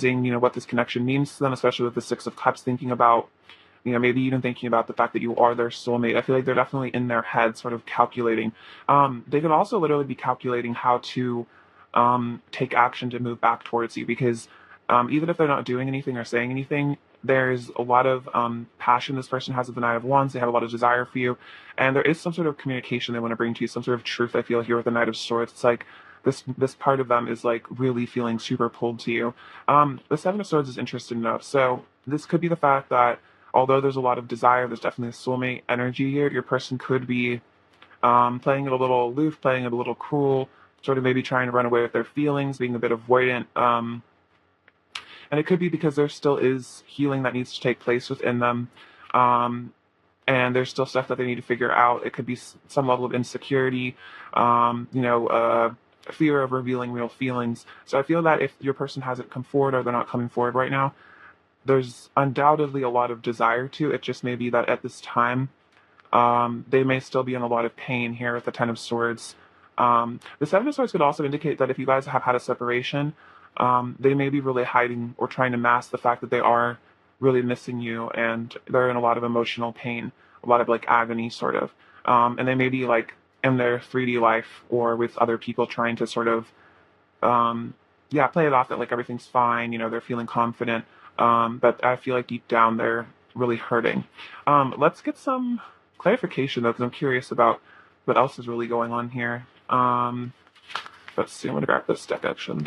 analyzing, what this connection means to them, especially with the Six of Cups, thinking about, maybe even thinking about the fact that you are their soulmate. I feel like they're definitely in their head sort of calculating. They could also literally be calculating how to take action to move back towards you, because even if they're not doing anything or saying anything, there's a lot of passion this person has with the Knight of Wands. They have a lot of desire for you, and there is some sort of communication they want to bring to you, some sort of truth. I feel here with the Knight of Swords. It's like this part of them is like really feeling super pulled to you. The Seven of Swords is interesting enough. So this could be the fact that although there's a lot of desire, there's definitely a soulmate energy here. Your person could be playing it a little aloof, playing it a little cool, sort of maybe trying to run away with their feelings, being a bit avoidant. And it could be because there still is healing that needs to take place within them. And there's still stuff that they need to figure out. It could be some level of insecurity, fear of revealing real feelings. So I feel that if your person hasn't come forward or they're not coming forward right now, there's undoubtedly a lot of desire to. It just may be that at this time, they may still be in a lot of pain here with the Ten of Swords. The Seven of Swords could also indicate that if you guys have had a separation, they may be really hiding or trying to mask the fact that they are really missing you, and they're in a lot of emotional pain, a lot of like agony sort of. And they may be like in their 3D life or with other people trying to sort of, play it off that like everything's fine, they're feeling confident. But I feel like deep down they're really hurting. Let's get some clarification though, because I'm curious about what else is really going on here. Let's see, I'm gonna grab this deck actually.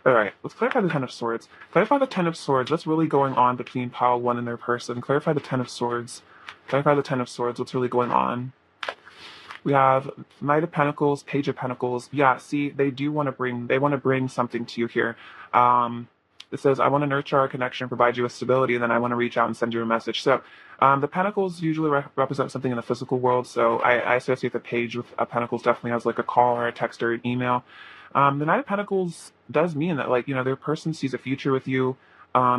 Alright, let's clarify the Ten of Swords. Clarify the Ten of Swords. What's really going on between pile 1 and their person? Clarify the Ten of Swords. Clarify the Ten of Swords. What's really going on? We have Knight of Pentacles, Page of Pentacles. Yeah, see, they want to bring something to you here. It says, I want to nurture our connection, provide you with stability, and then I want to reach out and send you a message. So the Pentacles usually represent something in the physical world. So I associate the Page with Pentacles definitely as like a call or a text or an email. The Knight of Pentacles does mean that, like, their person sees a future with you.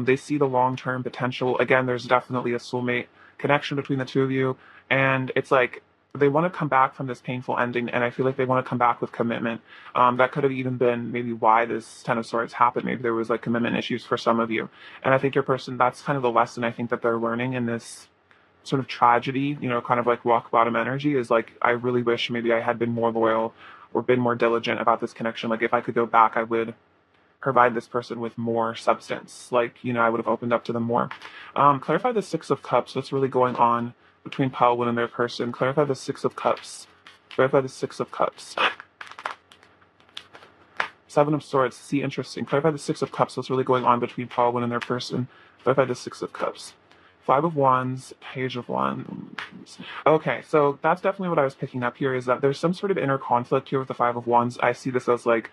They see the long-term potential. Again, there's definitely a soulmate connection between the two of you. And it's like they want to come back from this painful ending, and I feel like they want to come back with commitment. That could have even been maybe why this Ten of Swords happened. Maybe there was like commitment issues for some of you. And I think your person, that's kind of the lesson I think that they're learning in this sort of tragedy, kind of like rock bottom energy, is like, I really wish maybe I had been more loyal or been more diligent about this connection. Like if I could go back, I would provide this person with more substance. Like, I would have opened up to them more. Clarify the Six of Cups. What's really going on between pile 1 and their person? Clarify the Six of Cups. Clarify the Six of Cups. Seven of Swords. See, interesting. Clarify the Six of Cups. What's really going on between pile 1 and their person? Clarify the Six of Cups. Five of Wands, Page of Wands. Okay, so that's definitely what I was picking up here, is that there's some sort of inner conflict here with the Five of Wands. I see this as like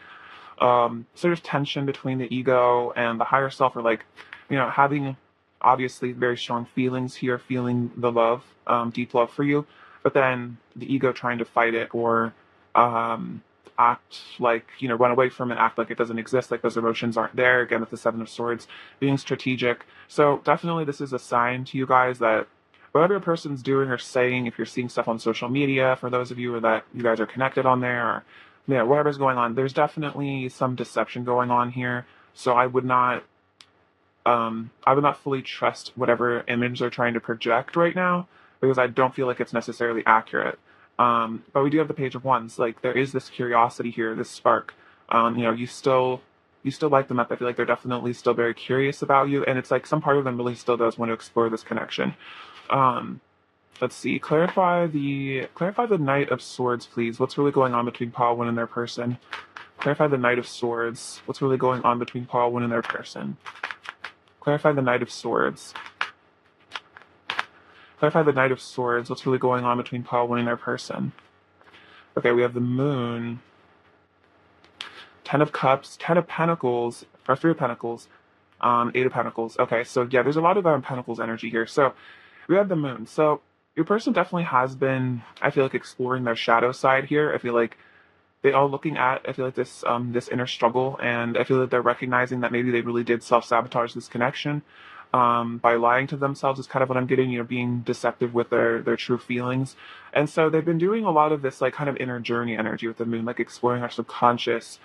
sort of tension between the ego and the higher self, or like, having obviously very strong feelings here, feeling the love, deep love for you, but then the ego trying to fight it or act like, run away from it, act like it doesn't exist, like those emotions aren't there. Again, with the Seven of Swords, being strategic. So definitely this is a sign to you guys that whatever a person's doing or saying, if you're seeing stuff on social media, for those of you that you guys are connected on there, or whatever's going on, there's definitely some deception going on here. So I would not fully trust whatever image they're trying to project right now, because I don't feel like it's necessarily accurate. But we do have the Page of Wands. Like, there is this curiosity here, this spark. You still like them. I feel like they're definitely still very curious about you, and it's like some part of them really still does want to explore this connection. Let's see. Clarify the Knight of Swords, please. What's really going on between pile 1 and their person? Clarify the Knight of Swords. What's really going on between pile 1 and their person? Clarify the Knight of Swords. Clarify the Knight of Swords. What's really going on between pile 1 and their person? Okay, we have the Moon. Ten of Cups, Ten of Pentacles, or Three of Pentacles, Eight of Pentacles. Okay, so yeah, there's a lot of Pentacles energy here. So we have the Moon. So your person definitely has been, I feel like, exploring their shadow side here. I feel like they are looking at, this this inner struggle, and I feel that they're recognizing that maybe they really did self-sabotage this connection by lying to themselves, is kind of what I'm getting, being deceptive with their true feelings. And so they've been doing a lot of this like kind of inner journey energy with the Moon, like exploring our subconscious,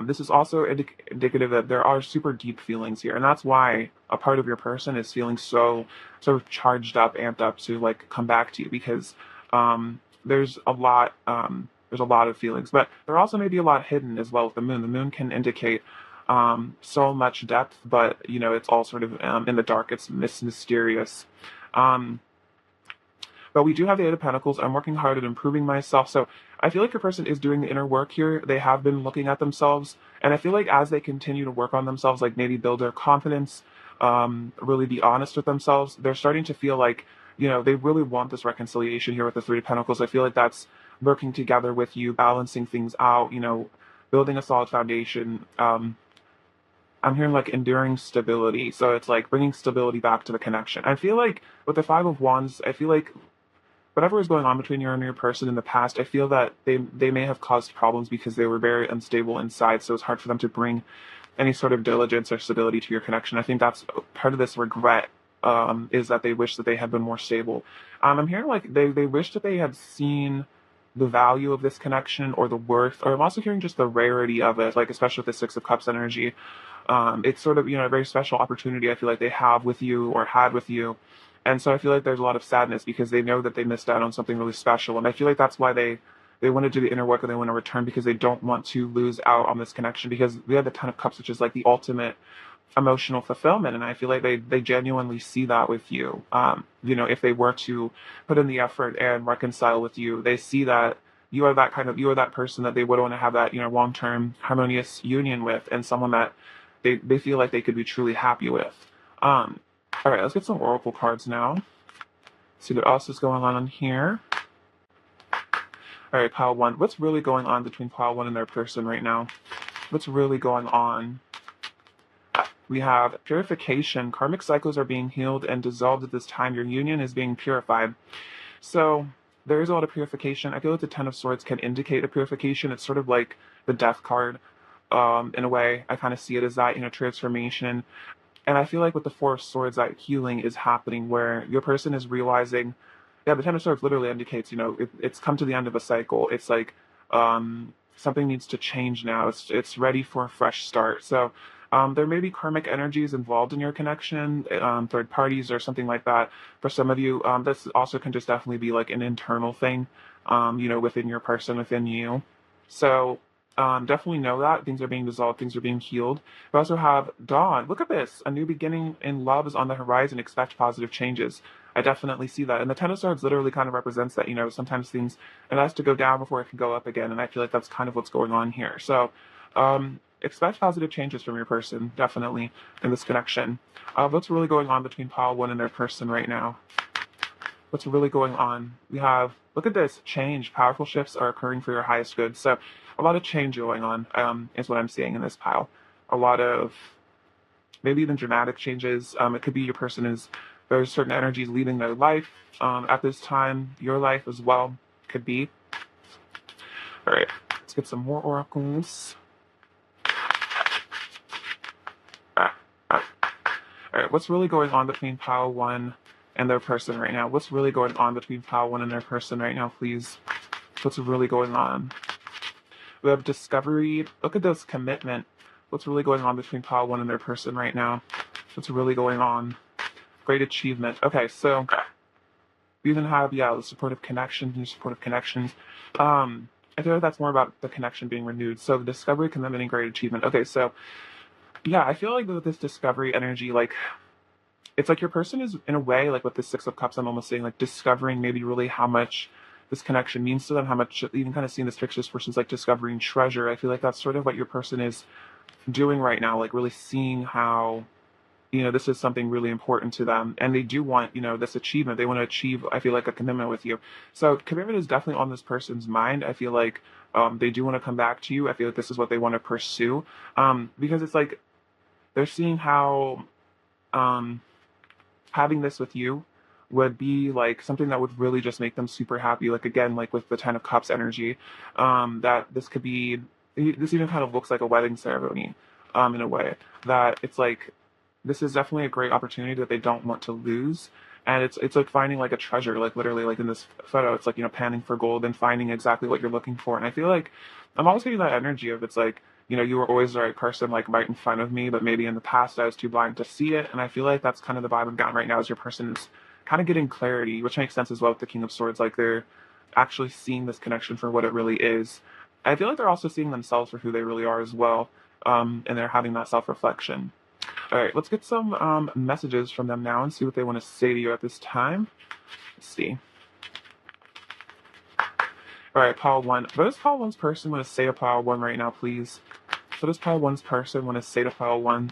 This is also indicative that there are super deep feelings here, and that's why a part of your person is feeling so sort of charged up, amped up to like come back to you, because there's a lot. There's a lot of feelings, but there also may be a lot hidden as well with the moon. The moon can indicate so much depth, but it's all sort of in the dark. It's mysterious. Um, but we do have the Eight of Pentacles. I'm working hard at improving myself. So I feel like your person is doing the inner work here. They have been looking at themselves. And I feel like as they continue to work on themselves, like maybe build their confidence, really be honest with themselves, they're starting to feel like, they really want this reconciliation here with the Three of Pentacles. I feel like that's working together with you, balancing things out, building a solid foundation. I'm hearing like enduring stability. So it's like bringing stability back to the connection. I feel like with the Five of Wands, I feel like whatever was going on between you and your person in the past, I feel that they may have caused problems because they were very unstable inside. So it's hard for them to bring any sort of diligence or stability to your connection. I think that's part of this regret, is that they wish that they had been more stable. I'm hearing like they wish that they had seen the value of this connection or the worth, or I'm also hearing just the rarity of it, like especially with the Six of Cups energy. It's sort of, a very special opportunity I feel like they have with you or had with you. And so I feel like there's a lot of sadness because they know that they missed out on something really special. And I feel like that's why they want to do the inner work and they want to return, because they don't want to lose out on this connection, because we have the Ten of Cups, which is like the ultimate emotional fulfillment. And I feel like they genuinely see that with you. If they were to put in the effort and reconcile with you, they see that you are that person that they would want to have that, long-term harmonious union with, and someone that they feel like they could be truly happy with. All right, let's get some oracle cards now. See what else is going on here. All right, pile one. What's really going on between pile one and their person right now? What's really going on? We have purification. Karmic cycles are being healed and dissolved at this time. Your union is being purified. So there is a lot of purification. I feel like the Ten of Swords can indicate a purification. It's sort of like the Death card. In a way, I kind of see it as that, transformation. And I feel like with the Four of Swords, that healing is happening where your person is realizing, yeah, the Ten of Swords literally indicates, it's come to the end of a cycle. It's like something needs to change now. It's ready for a fresh start. So there may be karmic energies involved in your connection, third parties or something like that. For some of you, this also can just definitely be like an internal thing, within your person, within you. So definitely know that things are being dissolved, things are being healed. We also have Dawn. Look at this. A new beginning in love is on the horizon. Expect positive changes. I definitely see that. And the Ten of Swords literally kind of represents that, sometimes things, it has to go down before it can go up again. And I feel like that's kind of what's going on here. So expect positive changes from your person, definitely, in this connection. What's really going on between pile one and their person right now? What's really going on? We have, look at this, change. Powerful shifts are occurring for your highest good. So a lot of change going on, is what I'm seeing in this pile. A lot of maybe even dramatic changes. It could be your person there's certain energies leaving their life at this time. Your life as well could be. All right, let's get some more oracles. All right, what's really going on between pile one and their person right now? What's really going on between pile one and their person right now, please? What's really going on? We have discovery. Look at this, commitment. What's really going on between pile one and their person right now? What's really going on? Great achievement. Okay, so we even have, the supportive connections, new supportive connections. I feel like that's more about the connection being renewed. So the discovery, commitment, and great achievement. Okay, so I feel like with this discovery energy, like it's like your person is in a way, like with the Six of Cups, I'm almost saying like discovering maybe really how much this connection means to them, how much, even kind of seeing this picture, this person's like discovering treasure. I feel like that's sort of what your person is doing right now, like really seeing how, this is something really important to them. And they do want, this achievement. They want to achieve, I feel like, a commitment with you. So commitment is definitely on this person's mind. I feel like they do want to come back to you. I feel like this is what they want to pursue. Because it's like they're seeing how having this with you would be like something that would really just make them super happy. Like again, like with the Ten of Cups energy, that this could be, this even kind of looks like a wedding ceremony, in a way that it's like, this is definitely a great opportunity that they don't want to lose. And it's like finding like a treasure, like literally like in this photo, it's like, panning for gold and finding exactly what you're looking for. And I feel like I'm always getting that energy of, it's like, you were always the right person, like right in front of me, but maybe in the past I was too blind to see it. And I feel like that's kind of the vibe I'm getting right now, is your person is kind of getting clarity, which makes sense as well with the King of Swords. Like they're actually seeing this connection for what it really is. I feel like they're also seeing themselves for who they really are as well. And they're having that self-reflection. All right, let's get some messages from them now and see what they want to say to you at this time. Let's see. All right, pile one. What does pile one's person want to say to pile one right now, please? What does pile one's person want to say to pile one?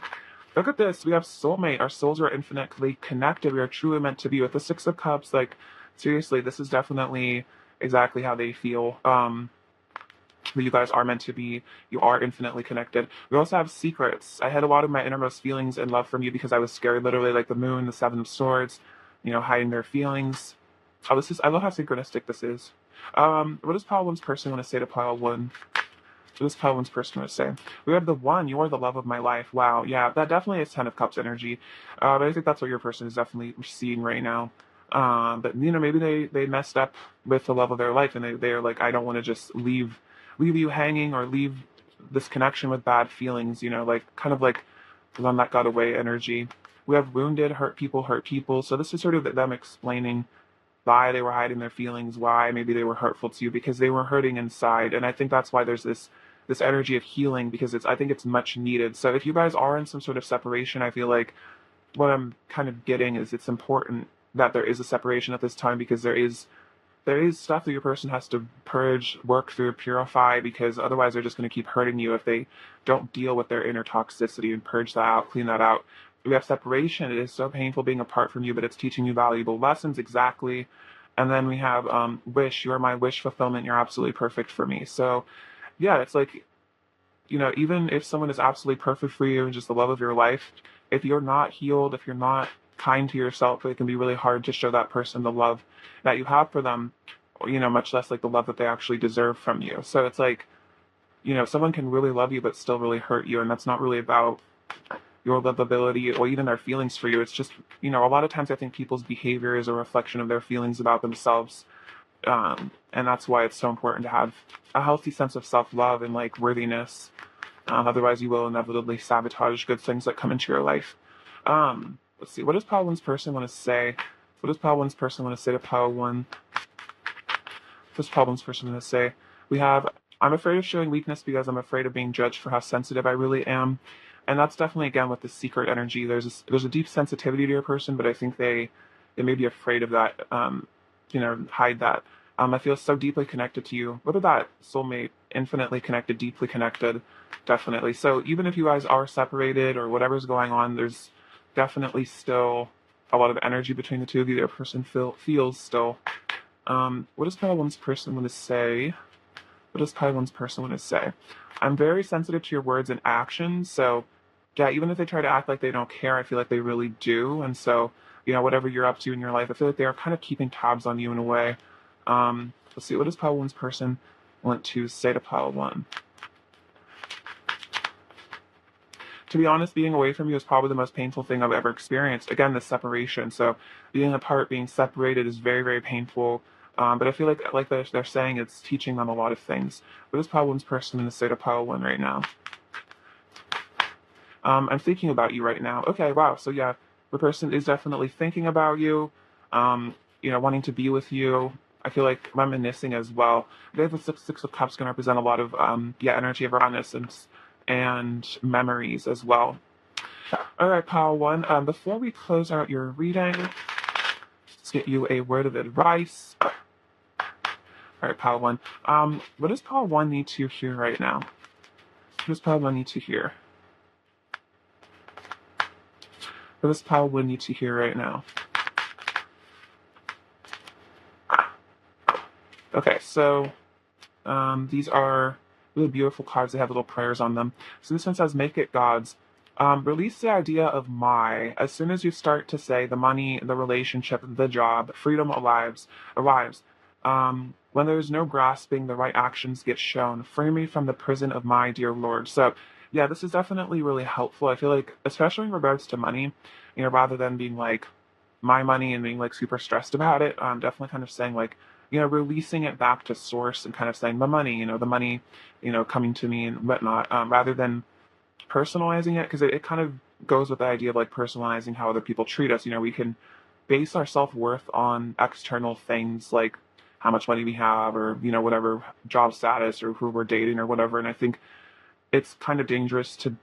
Look at this. We have soulmate. Our souls are infinitely connected. We are truly meant to be. With the Six of Cups, like, seriously, this is definitely exactly how they feel. You guys are meant to be. You are infinitely connected. We also have secrets. I had a lot of my innermost feelings and love from you because I was scared, literally, like the moon, the Seven of Swords, hiding their feelings. Oh, I love how synchronistic this is. What does pile one's person want to say to pile one? What does pile one's person want to say? We have the one. You are the love of my life. Wow. Yeah, that definitely is Ten of Cups energy. But I think that's what your person is definitely seeing right now. But maybe they messed up with the love of their life, and they're like, I don't want to just leave you hanging or leave this connection with bad feelings. Like kind of like the one that got away energy. We have wounded, hurt people. So this is sort of them explaining why they were hiding their feelings, why maybe they were hurtful to you, because they were hurting inside. And I think that's why there's this energy of healing, because I think it's much needed. So if you guys are in some sort of separation, I feel like what I'm kind of getting is it's important that there is a separation at this time, because there is stuff that your person has to purge, work through, purify, because otherwise they're just going to keep hurting you if they don't deal with their inner toxicity and purge that out, clean that out. We have separation. It is so painful being apart from you, but it's teaching you valuable lessons, exactly. And then we have wish. You are my wish fulfillment. You're absolutely perfect for me. So yeah, it's like, even if someone is absolutely perfect for you and just the love of your life, if you're not healed, if you're not kind to yourself, it can be really hard to show that person the love that you have for them, much less like the love that they actually deserve from you. So it's like, someone can really love you but still really hurt you, and that's not really about your lovability or even their feelings for you. It's just, a lot of times I think people's behavior is a reflection of their feelings about themselves. And that's why it's so important to have a healthy sense of self-love and like worthiness. Otherwise you will inevitably sabotage good things that come into your life. Let's see, what does pile one's person want to say? What does pile one's person want to say to pile one? What does pile one's person want to say? We have, I'm afraid of showing weakness because I'm afraid of being judged for how sensitive I really am. And that's definitely, again, with the secret energy. There's a deep sensitivity to your person, but I think they may be afraid of that, hide that. I feel so deeply connected to you. What about that soulmate? Infinitely connected, deeply connected, definitely. So even if you guys are separated or whatever's going on, there's definitely still a lot of energy between the two of you. Their person feels still. What does pile one's person want to say? What does pile one's person want to say? I'm very sensitive to your words and actions. So yeah, even if they try to act like they don't care, I feel like they really do. And so, whatever you're up to in your life, I feel like they are kind of keeping tabs on you in a way. Let's see, what does pile one's person want to say to pile one? To be honest, being away from you is probably the most painful thing I've ever experienced. Again, this separation. So being apart, being separated is very, very painful. But I feel like they're saying, it's teaching them a lot of things. What is pile one's person in the state of pile one right now? I'm thinking about you right now. Okay, wow. So yeah, the person is definitely thinking about you, wanting to be with you. I feel like reminiscing as well. They have the Six of Cups can represent a lot of energy of reminiscence and memories as well. All right, pile one. Before we close out your reading, let's get you a word of advice. All right, pile one. What does pile one need to hear right now? What does pile one need to hear? What does pile one need to hear right now? Okay, so these are really beautiful cards. They have little prayers on them. So this one says, make it God's. Release the idea of my. As soon as you start to say the money, the relationship, the job, freedom arrives. When there is no grasping, the right actions get shown. Free me from the prison of my dear Lord. So yeah, this is definitely really helpful. I feel like, especially in regards to money, rather than being like my money and being like super stressed about it, definitely kind of saying like, releasing it back to source and kind of saying the money, the money, coming to me and whatnot, rather than personalizing it, because it kind of goes with the idea of like personalizing how other people treat us. We can base our self-worth on external things like how much money we have, or whatever job status, or who we're dating, or whatever. And I think it's kind of dangerous to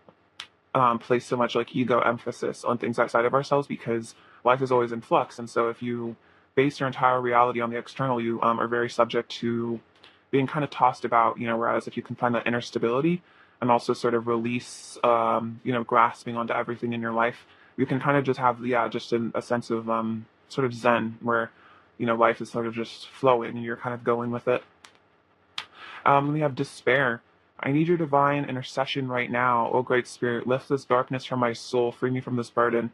place so much like ego emphasis on things outside of ourselves, because life is always in flux. And so if you base your entire reality on the external, you are very subject to being kind of tossed about, whereas if you can find that inner stability and also sort of release, grasping onto everything in your life, you can kind of just have, just a sense of sort of zen, where, life is sort of just flowing and you're kind of going with it. We have despair. I need your divine intercession right now. O great spirit, lift this darkness from my soul, free me from this burden.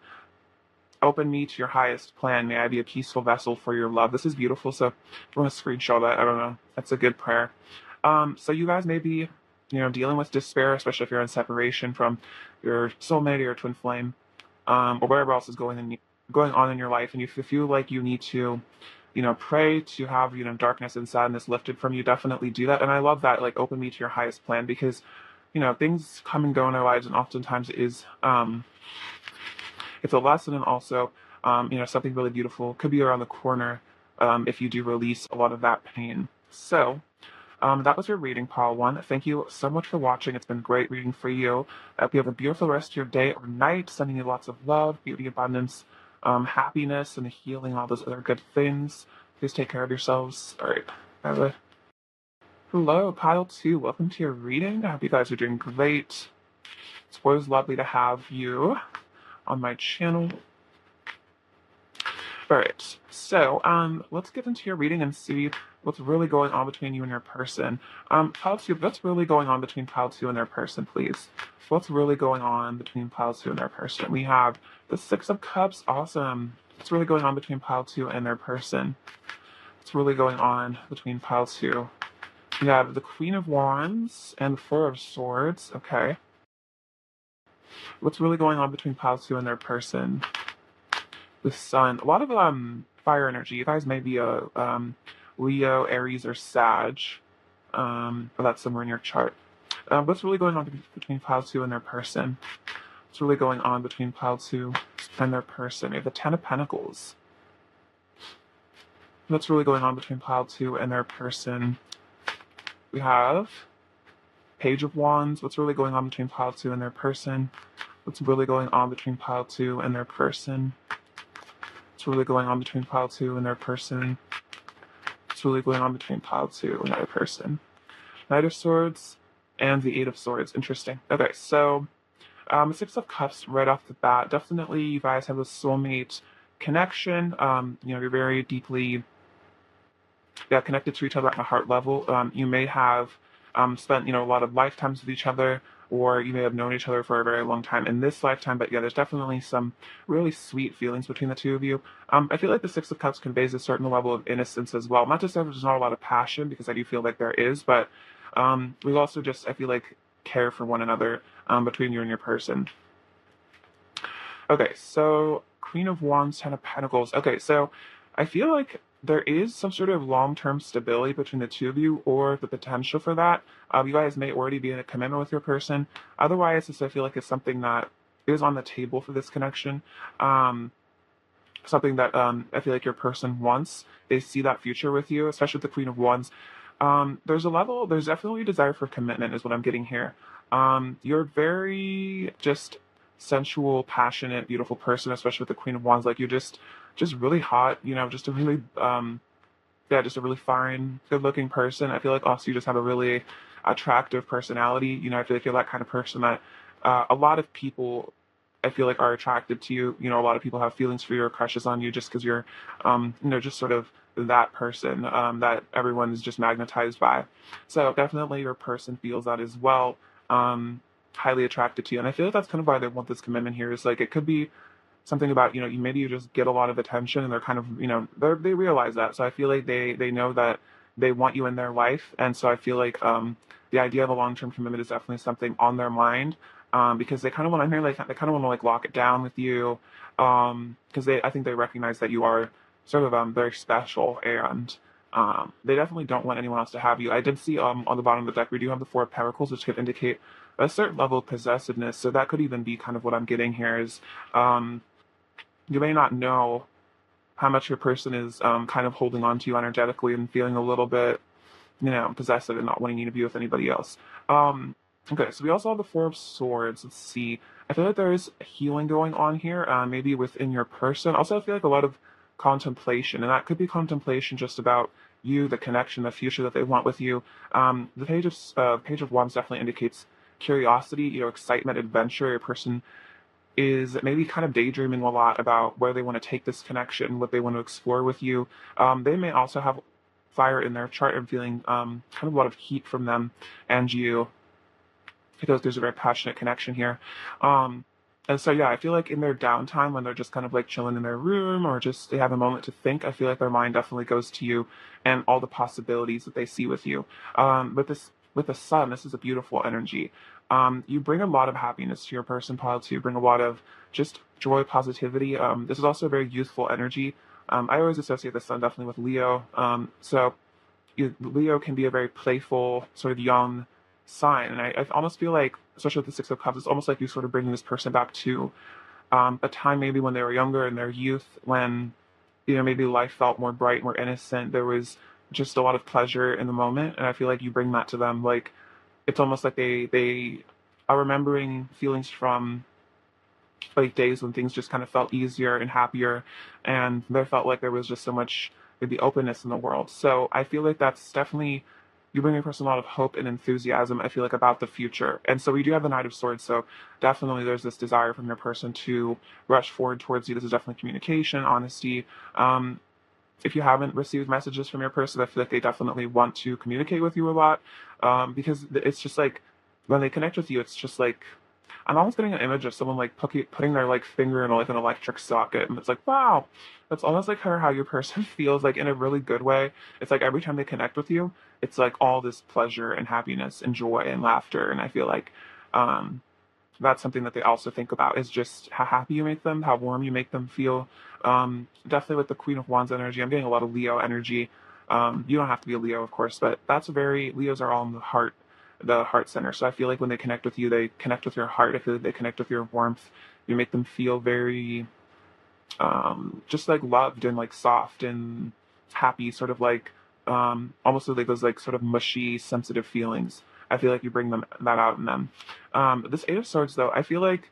Open me to your highest plan. May I be a peaceful vessel for your love. This is beautiful. So I want to screenshot that. I don't know. That's a good prayer. So you guys may be, dealing with despair, especially if you're in separation from your soulmate or your twin flame, or whatever else is going on in your life. And if you feel like you need to, pray to have, darkness and sadness lifted from you, definitely do that. And I love that, like, open me to your highest plan, because, things come and go in our lives, and oftentimes it's a lesson, and also, something really beautiful could be around the corner, if you do release a lot of that pain. So, that was your reading, Pile 1. Thank you so much for watching. It's been great reading for you. I hope you have a beautiful rest of your day or night. Sending you lots of love, beauty, abundance, happiness, and healing, all those other good things. Please take care of yourselves. All right. Bye-bye. Hello, Pile 2. Welcome to your reading. I hope you guys are doing great. It's always lovely to have you on my channel. All right, so let's get into your reading and see what's really going on between you and your person. Pile 2, what's really going on between Pile 2 and their person, please? What's really going on between Pile 2 and their person? We have the Six of Cups. Awesome. What's really going on between Pile 2 and their person? What's really going on between Pile 2? We have the Queen of Wands and the Four of Swords. Okay. What's really going on between Pile 2 and their person? The Sun. A lot of fire energy. You guys may be a Leo, Aries, or Sag. But that's somewhere in your chart. What's really going on between Pile 2 and their person? What's really going on between Pile 2 and their person? We have the Ten of Pentacles. What's really going on between Pile 2 and their person? We have Page of Wands. What's really going on between Pile 2 and their person? What's really going on between Pile 2 and their person? What's really going on between Pile 2 and their person? What's really going on between Pile 2 and their person? Knight of Swords and the Eight of Swords. Interesting. Okay, so Six of Cups right off the bat. Definitely you guys have a soulmate connection. You're very deeply connected to each other at a heart level. You may have spent, a lot of lifetimes with each other, or you may have known each other for a very long time in this lifetime, but there's definitely some really sweet feelings between the two of you. I feel like the Six of Cups conveys a certain level of innocence as well. Not to say there's not a lot of passion, because I do feel like there is, but we also just, I feel like, care for one another between you and your person. Okay, so Queen of Wands, Ten of Pentacles. Okay, so I feel like there is some sort of long-term stability between the two of you, or the potential for that. You guys may already be in a commitment with your person. Otherwise, I feel like it's something that is on the table for this connection. Something that I feel like your person wants. They see that future with you, especially with the Queen of Wands. There's definitely a desire for commitment is what I'm getting here. You're very just sensual, passionate, beautiful person, especially with the Queen of Wands. Like, you're just really hot, just a really, just a really fine, good-looking person. I feel like also you just have a really attractive personality. I feel like you're that kind of person that a lot of people, I feel like, are attracted to you. A lot of people have feelings for you or crushes on you just because you're, just sort of that person that everyone is just magnetized by. So definitely your person feels that as well, highly attracted to you. And I feel like that's kind of why they want this commitment here. Is like, it could be something about, maybe you just get a lot of attention, and they're kind of, they realize that. So I feel like they know that they want you in their life. And so I feel like the idea of a long-term commitment is definitely something on their mind, because they kind of want to, they kind of want to like lock it down with you, because I think they recognize that you are sort of very special, and They definitely don't want anyone else to have you. I did see on the bottom of the deck we do have the Four of Pentacles, which could indicate a certain level of possessiveness. So that could even be kind of what I'm getting here is um, you may not know how much your person is kind of holding on to you energetically and feeling a little bit, possessive and not wanting you to be with anybody else. Okay, so we also have the Four of Swords. Let's see. I feel like there is healing going on here, maybe within your person. Also, I feel like a lot of contemplation, and that could be contemplation just about you, the connection, the future that they want with you. The Page of Wands definitely indicates curiosity, excitement, adventure. Your person is maybe kind of daydreaming a lot about where they want to take this connection, what they want to explore with you. They may also have fire in their chart and feeling kind of a lot of heat from them and you. I feel like there's a very passionate connection here. And so, yeah, I feel like in their downtime, when they're just kind of like chilling in their room or just they have a moment to think, I feel like their mind definitely goes to you and all the possibilities that they see with you. With the sun, this is a beautiful energy. You bring a lot of happiness to your person, Pile 2. Bring a lot of just joy, positivity. This is also a very youthful energy. I always associate the sun definitely with Leo. Leo can be a very playful, sort of young sign. And I almost feel like, especially with the Six of Cups, it's almost like you sort of bringing this person back to a time maybe when they were younger in their youth, when, maybe life felt more bright, more innocent. There was just a lot of pleasure in the moment. And I feel like you bring that to them. Like, it's almost like they are remembering feelings from like days when things just kind of felt easier and happier, and there felt like there was just so much maybe openness in the world. So I feel like that's definitely you bring a person a lot of hope and enthusiasm, I feel like, about the future. And so we do have the Knight of Swords, so definitely there's this desire from your person to rush forward towards you. This is definitely communication, honesty. If you haven't received messages from your person, I feel like they definitely want to communicate with you a lot, because it's just like when they connect with you, it's just like I'm almost getting an image of someone like putting their like finger in like an electric socket, and it's like, wow, that's almost like how your person feels, like in a really good way. It's like every time they connect with you, it's like all this pleasure and happiness and joy and laughter, and I feel like um, that's something that they also think about is just how happy you make them, how warm you make them feel. Definitely with the Queen of Wands energy, I'm getting a lot of Leo energy. You don't have to be a Leo, of course, but Leos are all in the heart center. So I feel like when they connect with you, they connect with your heart. I feel like they connect with your warmth. You make them feel very, just like loved and like soft and happy, sort of like, almost like those like sort of mushy, sensitive feelings. I feel like you bring that out in them. This Eight of Swords, though, I feel like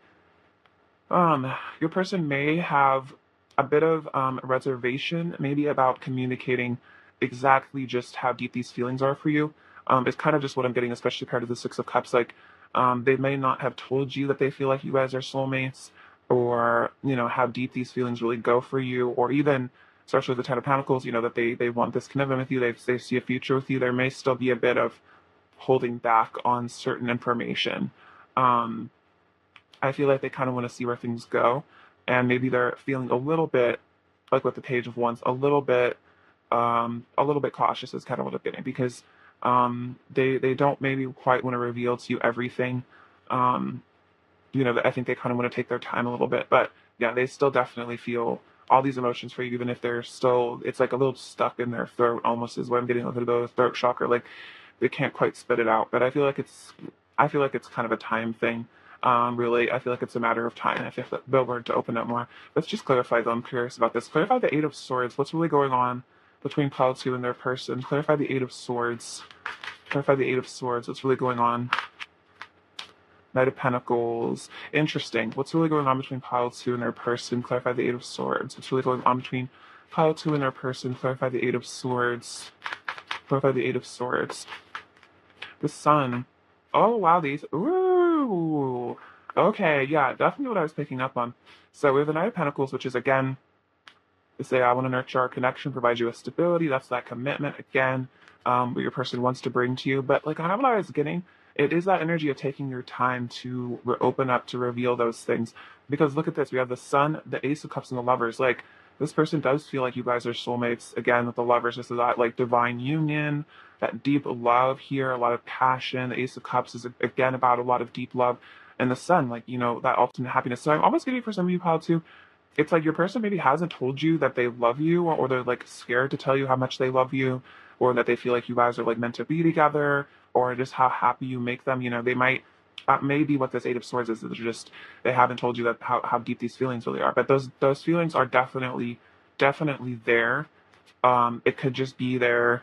your person may have a bit of reservation, maybe about communicating exactly just how deep these feelings are for you. It's kind of just what I'm getting, especially paired to the Six of Cups. Like, they may not have told you that they feel like you guys are soulmates, or how deep these feelings really go for you, or even, especially the Ten of Pentacles, that they want this commitment with you. They see a future with you. There may still be a bit of holding back on certain information. Um, I feel like they kind of want to see where things go, and maybe they're feeling a little bit like with the Page of Wands, a little bit cautious is kind of what I'm getting, because they don't maybe quite want to reveal to you everything. Um, I think they kind of want to take their time a little bit, but yeah, they still definitely feel all these emotions for you, even if they're still, it's like a little stuck in their throat, almost is what I'm getting, a little bit of a throat chakra, like they can't quite spit it out. But I feel like it's kind of a time thing. Really, I feel like it's a matter of time. I feel like the word to open up more. Let's just clarify, though. I'm curious about this. Clarify the Eight of Swords. What's really going on between Pile 2 and their person? Clarify the Eight of Swords. Clarify the Eight of Swords. What's really going on? Knight of Pentacles. Interesting. What's really going on between Pile 2 and their person? Clarify the Eight of Swords. What's really going on between Pile 2 and their person? Clarify the Eight of Swords. Clarify the Eight of Swords. The Sun. Oh, wow, these. Ooh. Okay, yeah, definitely what I was picking up on. So we have the Knight of Pentacles, which is, again, they say, I want to nurture our connection, provide you with stability. That's that commitment, again, what your person wants to bring to you. But, like, kind of what I was getting, it is that energy of taking your time to open up, to reveal those things. Because look at this. We have the Sun, the Ace of Cups, and the Lovers. Like, this person does feel like you guys are soulmates. Again, with the Lovers, this is that, like, divine union, that deep love here, a lot of passion. The Ace of Cups is, again, about a lot of deep love. And the Sun, like, that ultimate happiness. So I'm almost getting, for some of you, Pile 2, it's like your person maybe hasn't told you that they love you, or they're like scared to tell you how much they love you, or that they feel like you guys are like meant to be together, or just how happy you make them. You know, they might, maybe what this Eight of Swords is just they haven't told you that how deep these feelings really are. But those feelings are definitely there. It could just be they're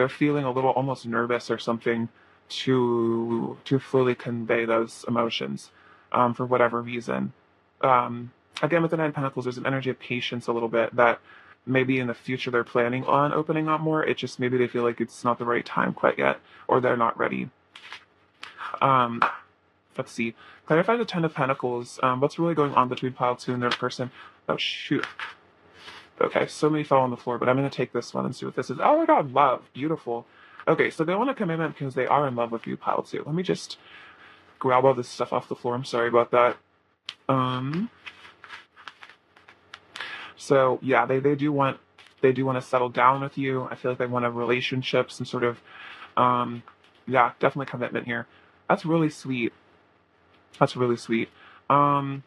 feeling a little almost nervous or something to fully convey those emotions, for whatever reason. Again, with the Nine of Pentacles, there's an energy of patience a little bit that maybe in the future they're planning on opening up more. It just maybe they feel like it's not the right time quite yet, or they're not ready. Um, let's see. Clarify the Ten of Pentacles. What's really going on between pile 2 and their person? Oh, shoot. Okay, so many fell on the floor, but I'm going to take this one and see what this is. Oh my god, love. Beautiful. Okay, so they want a commitment because they are in love with you, pile 2. Let me just grab all this stuff off the floor. I'm sorry about that. So yeah, they do want to settle down with you. I feel like they want a relationship, some sort of yeah, definitely commitment here. That's really sweet. That's really sweet. Um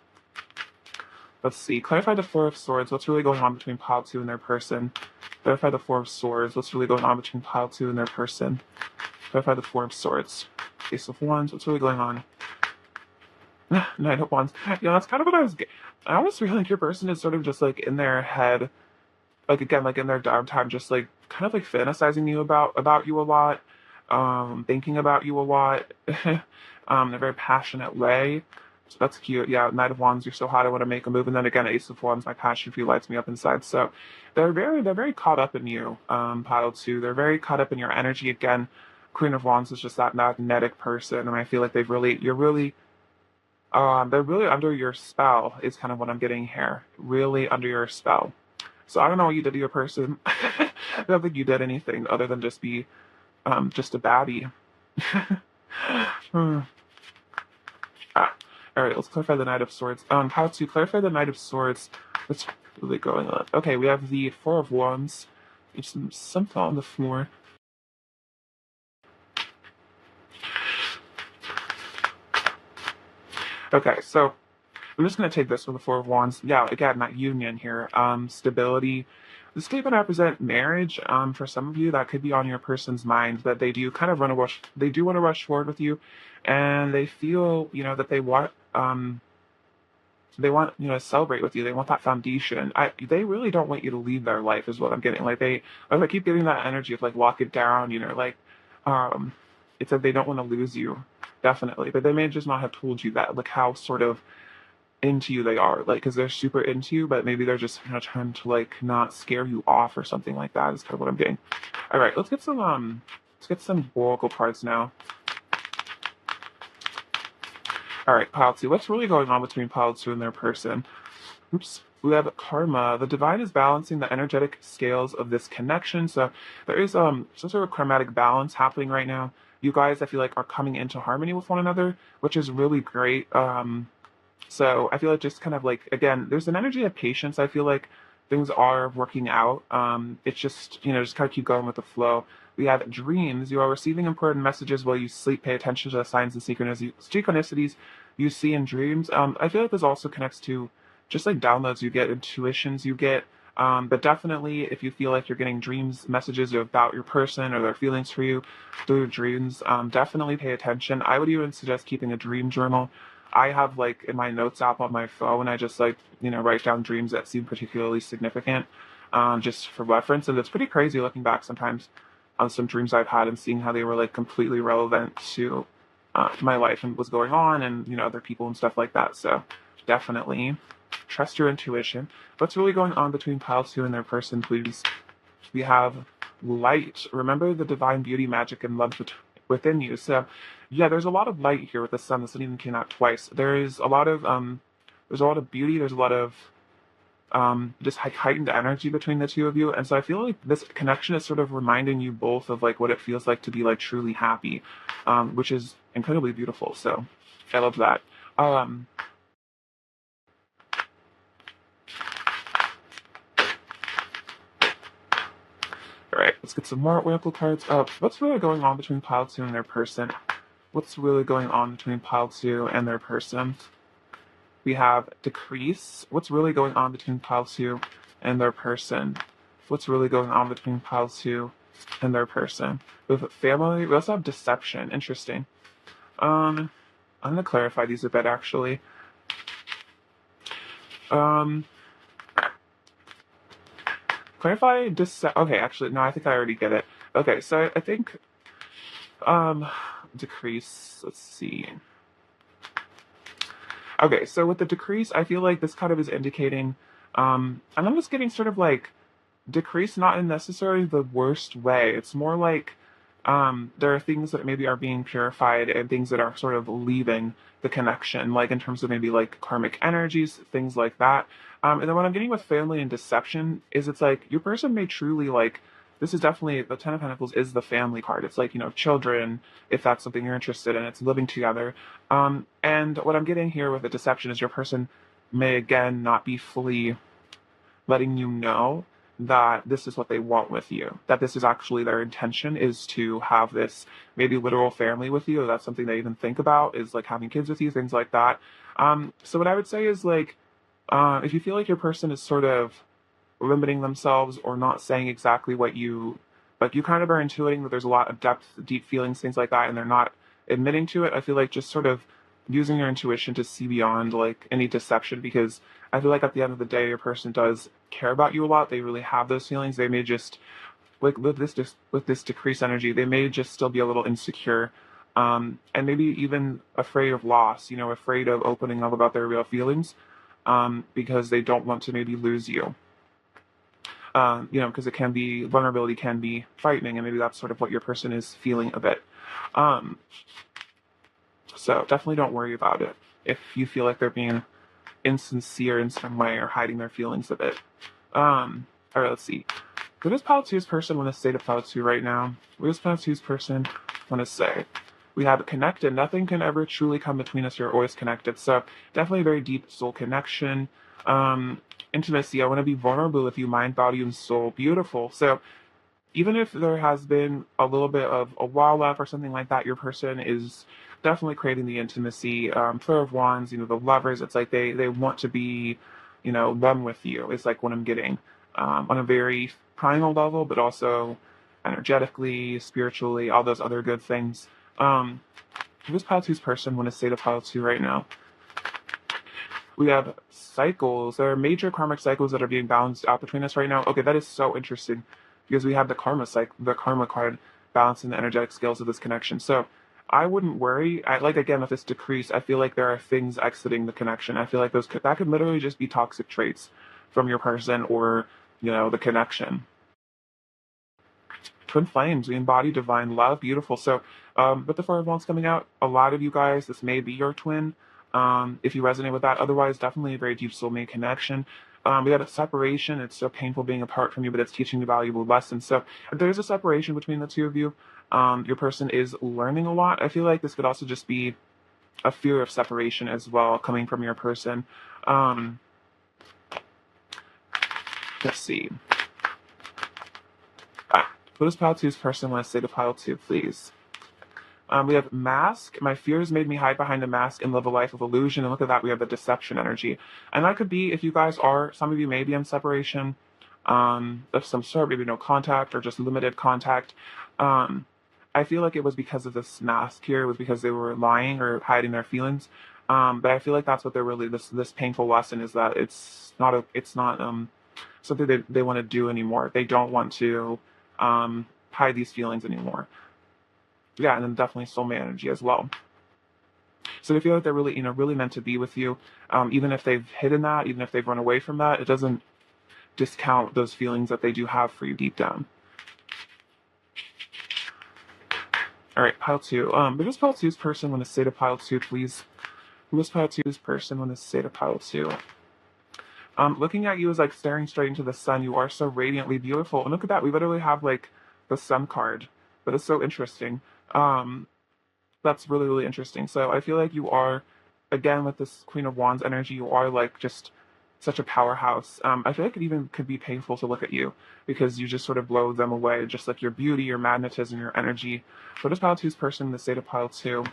let's see. Clarify the Four of Swords. What's really going on between pile 2 and their person? Clarify the Four of Swords. What's really going on between pile 2 and their person? Clarify the Four of Swords. Ace of Wands. What's really going on? Nine of Wands. Yeah, that's kind of what I almost feel like your person is sort of just like in their head, like again, like in their downtime, just like kind of like fantasizing you about you a lot, thinking about you a lot, in a very passionate way. So that's cute. Yeah, Knight of Wands, you're so hot, I want to make a move. And then again, Ace of Wands, my passion for you lights me up inside. So they're very caught up in you, pile 2. They're very caught up in your energy. Again, Queen of Wands is just that magnetic person, and I feel like they're really under your spell, is kind of what I'm getting here. Really under your spell. So I don't know what you did to your person. I don't think you did anything other than just be just a baddie. All right, let's clarify the Knight of Swords. How to clarify the Knight of Swords? What's really going on? Okay, we have the Four of Wands. There's something on the floor. Okay, so I'm just going to take this with the Four of Wands. Yeah, again, that union here. Stability. This could even represent marriage. For some of you, that could be on your person's mind, that they do kind of they do want to rush forward with you, and they feel, that they want, to celebrate with you. They want that foundation. They really don't want you to leave their life, is what I'm getting. Like I keep getting that energy of like lock it down, it's like they don't want to lose you, definitely. But they may just not have told you that, like how sort of into you they are, like, because they're super into you, but maybe they're just trying to like not scare you off or something like that, is kind of what I'm getting. All right, let's get some oracle cards now. All right, pile 2. What's really going on between pile 2 and their person? Oops. We have karma. The divine is balancing the energetic scales of this connection. So there is some sort of karmatic balance happening right now. You guys, I feel like, are coming into harmony with one another, which is really great. So I feel like just kind of like, again, there's an energy of patience. I feel like things are working out. It's just, just kind of keep going with the flow. We have dreams. You are receiving important messages while you sleep. Pay attention to the signs and synchronicities you see in dreams. I feel like this also connects to just like downloads you get, intuitions you get. But definitely, if you feel like you're getting dreams, messages about your person or their feelings for you through dreams, definitely pay attention. I would even suggest keeping a dream journal. I have like in my notes app on my phone, I just like, write down dreams that seem particularly significant, just for reference. And it's pretty crazy looking back sometimes on some dreams I've had and seeing how they were like completely relevant to my life and what's going on, and other people and stuff like that. So definitely trust your intuition. What's really going on between pile 2 and their person, please? We have light. Remember the divine beauty, magic, and love within you. So yeah, there's a lot of light here with the sun. The sun even came out twice. There's a lot of beauty. There's a lot of just heightened energy between the two of you. And so I feel like this connection is sort of reminding you both of like what it feels like to be like truly happy, which is incredibly beautiful. So I love that. All right, let's get some more oracle cards. What's really going on between pile 2 and their person? What's really going on between pile 2 and their person? We have decrease. What's really going on between pile 2 and their person? What's really going on between pile 2 and their person? With family, we also have deception. Interesting. I'm going to clarify these a bit, actually. Clarify okay, actually, no, I think I already get it. Okay, so I think, decrease, let's see. Okay, so with the decrease, I feel like this kind of is indicating, and I'm just getting sort of like decrease not in necessarily the worst way. It's more like there are things that maybe are being purified and things that are sort of leaving the connection, like in terms of maybe like karmic energies, things like that. And then what I'm getting with family and deception is it's like your person may truly like, this is definitely, the Ten of Pentacles is the family card. It's like, you know, children, if that's something you're interested in, it's living together. And what I'm getting here with the deception is your person may again not be fully letting you know that this is what they want with you, that this is actually their intention is to have this maybe literal family with you. That's something they even think about, is like having kids with you, things like that. So what I would say is like, if you feel like your person is sort of limiting themselves or not saying exactly what you, like you kind of are intuiting that there's a lot of depth, deep feelings, things like that, and they're not admitting to it, I feel like just sort of using your intuition to see beyond like any deception, because I feel like at the end of the day, your person does care about you a lot. They really have those feelings. They may just, like with this decreased energy, they may just still be a little insecure, and maybe even afraid of loss. You know, afraid of opening up about their real feelings, because they don't want to maybe lose you. You know, because it can be, vulnerability can be frightening, and maybe that's sort of what your person is feeling a bit. So definitely don't worry about it if you feel like they're being insincere in some way or hiding their feelings a bit. All right, let's see. What does Pile 2's person want to say to Pile 2 right now? What does Pile 2's person want to say? We have connected. Nothing can ever truly come between us. You're always connected. So definitely a very deep soul connection. Intimacy. I want to be vulnerable with you, mind, body, and soul. Beautiful. So even if there has been a little bit of a wall up or something like that, your person is definitely creating the intimacy. Pair of Wands, you know, the lovers, it's like they want to be, you know, one with you. It's like what I'm getting, on a very primal level, but also energetically, spiritually, all those other good things. This Pile 2's person want to say to Pile 2 right now? We have cycles. There are major karmic cycles that are being balanced out between us right now. Okay, that is so interesting, because we have the karma cycle, the karma card, balancing the energetic scales of this connection. So I wouldn't worry. I like, again, with this decrease, I feel like there are things exiting the connection. I feel like that could literally just be toxic traits from your person, or, you know, the connection. Twin flames, we embody divine love. Beautiful. So with the Four of Wands coming out, a lot of you guys, this may be your twin, if you resonate with that. Otherwise, definitely a very deep soulmate connection. We got a separation. It's so painful being apart from you, but it's teaching you valuable lessons. So if there's a separation between the two of you, your person is learning a lot. I feel like this could also just be a fear of separation as well, coming from your person. Let's see. What does Pile 2's person want to say to Pile 2, please? We have mask. My fears made me hide behind a mask and live a life of illusion. And look at that, we have the deception energy. And that could be, if you guys are, some of you may be in separation of some sort, maybe no contact or just limited contact. I feel like it was because of this mask here. It was because they were lying or hiding their feelings. But I feel like that's what they're really, this painful lesson is that it's not something they want to do anymore. They don't want to hide these feelings anymore. Yeah, and then definitely soulmate energy as well. So they feel like they're really, you know, really meant to be with you. Even if they've hidden that, even if they've run away from that, it doesn't discount those feelings that they do have for you deep down. All right, Pile 2. But does Pile 2's person want to say to Pile 2, please? Who does Pile 2's person want to say to Pile 2? Looking at you is like staring straight into the sun. You are so radiantly beautiful. And look at that. We literally have like the sun card. That is so interesting. That's really, really interesting. So I feel like you are, again, with this Queen of Wands energy, you are like just such a powerhouse. I feel like it even could be painful to look at you, because you just sort of blow them away, just like your beauty, your magnetism, your energy. What is Pile 2's person in the state of Pile 2?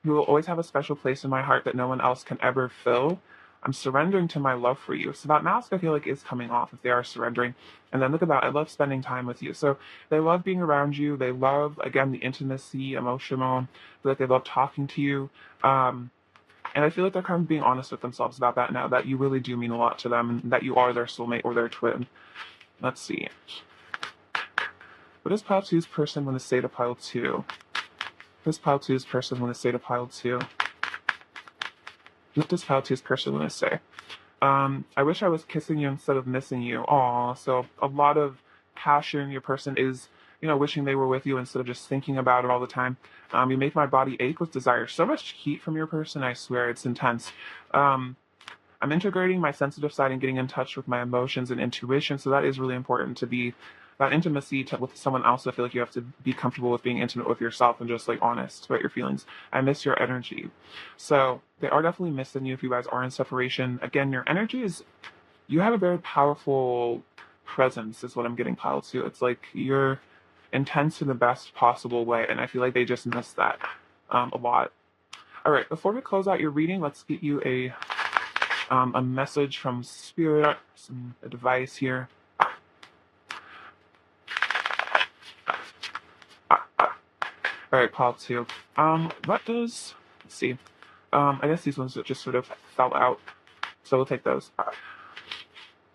You will always have a special place in my heart that no one else can ever fill. I'm surrendering to my love for you. So that mask, I feel like, is coming off if they are surrendering. And then look at that. I love spending time with you. So they love being around you. They love, again, the intimacy, emotional. I feel like they love talking to you. And I feel like they're kind of being honest with themselves about that now, that you really do mean a lot to them and that you are their soulmate or their twin. Let's see. What is pile two's person when they say to pile two? What is pile two's person when they say to pile two? What does pile two's person when they say? I wish I was kissing you instead of missing you. Aw, so a lot of passion. Your person is, wishing they were with you instead of just thinking about it all the time. You make my body ache with desire. So much heat from your person, I swear, it's intense. I'm integrating my sensitive side and getting in touch with my emotions and intuition, so that is really important to be that intimacy with someone else. I feel like you have to be comfortable with being intimate with yourself and just like honest about your feelings. I miss your energy. So they are definitely missing you if you guys are in separation. Again, your energy is, you have a very powerful presence is what I'm getting piled to. It's like you're intense in the best possible way, and I feel like they just miss that a lot. All right, before we close out your reading, let's get you a message from Spirit, some advice here. All right, pile two. What does, let's see. I guess these ones just sort of fell out, so we'll take those.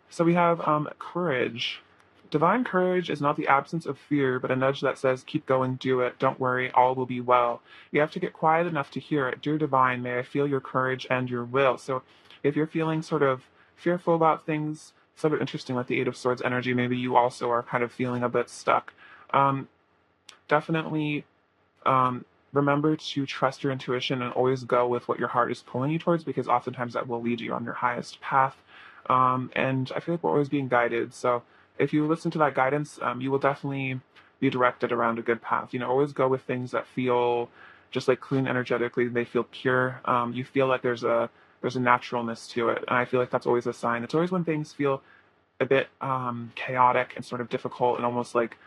So we have courage. Divine courage is not the absence of fear, but a nudge that says, keep going, do it, don't worry, all will be well. You have to get quiet enough to hear it. Dear Divine, may I feel your courage and your will. So if you're feeling sort of fearful about things, sort of interesting like the Eight of Swords energy, maybe you also are kind of feeling a bit stuck. Definitely remember to trust your intuition and always go with what your heart is pulling you towards, because oftentimes that will lead you on your highest path. And I feel like we're always being guided. So if you listen to that guidance, you will definitely be directed around a good path. Always go with things that feel just like clean energetically. They feel pure. You feel like there's a naturalness to it. And I feel like that's always a sign. It's always when things feel a bit chaotic and sort of difficult and almost like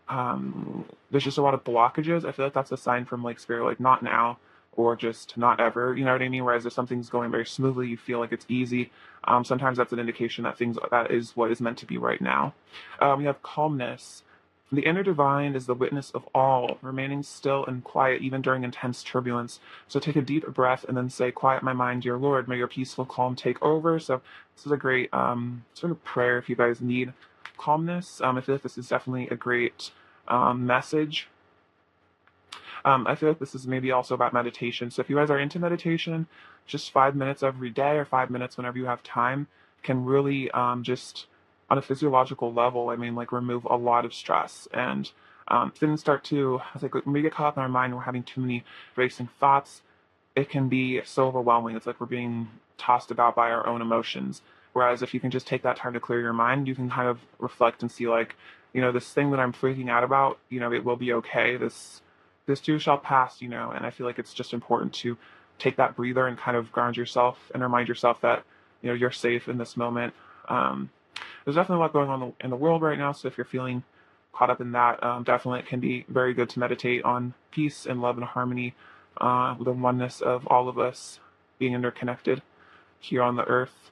there's just a lot of blockages. I feel like that's a sign from like spirit, like not now or just not ever. You know what I mean? Whereas if something's going very smoothly, you feel like it's easy. Sometimes that's an indication that that is what is meant to be right now. We have calmness. The inner divine is the witness of all, remaining still and quiet even during intense turbulence. So take a deep breath and then say, quiet my mind, dear Lord, may your peaceful calm take over. So this is a great sort of prayer if you guys need calmness. I feel like this is definitely a great message. I feel like this is maybe also about meditation. So if you guys are into meditation, just 5 minutes every day or 5 minutes whenever you have time can really just on a physiological level, like remove a lot of stress. And things start to, I think when we get caught up in our mind, we're having too many racing thoughts, it can be so overwhelming. It's like we're being tossed about by our own emotions. Whereas if you can just take that time to clear your mind, you can kind of reflect and see like, this thing that I'm freaking out about, it will be okay. This too shall pass, and I feel like it's just important to take that breather and kind of ground yourself and remind yourself that, you're safe in this moment. There's definitely a lot going on in the world right now. So if you're feeling caught up in that, definitely it can be very good to meditate on peace and love and harmony, the oneness of all of us being interconnected here on the earth.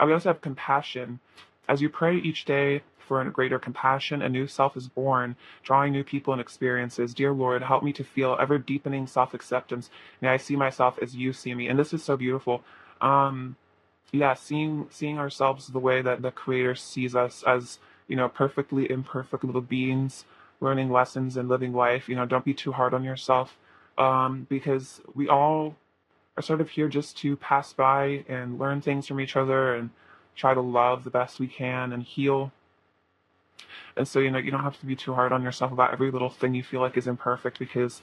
We also have compassion. As you pray each day for a greater compassion, a new self is born, drawing new people and experiences. Dear Lord, help me to feel ever deepening self-acceptance. May I see myself as you see me. And this is so beautiful. Seeing ourselves the way that the Creator sees us as, perfectly imperfect little beings, learning lessons and living life. Don't be too hard on yourself, because we all are sort of here just to pass by and learn things from each other and try to love the best we can and heal. And so, you don't have to be too hard on yourself about every little thing you feel like is imperfect, because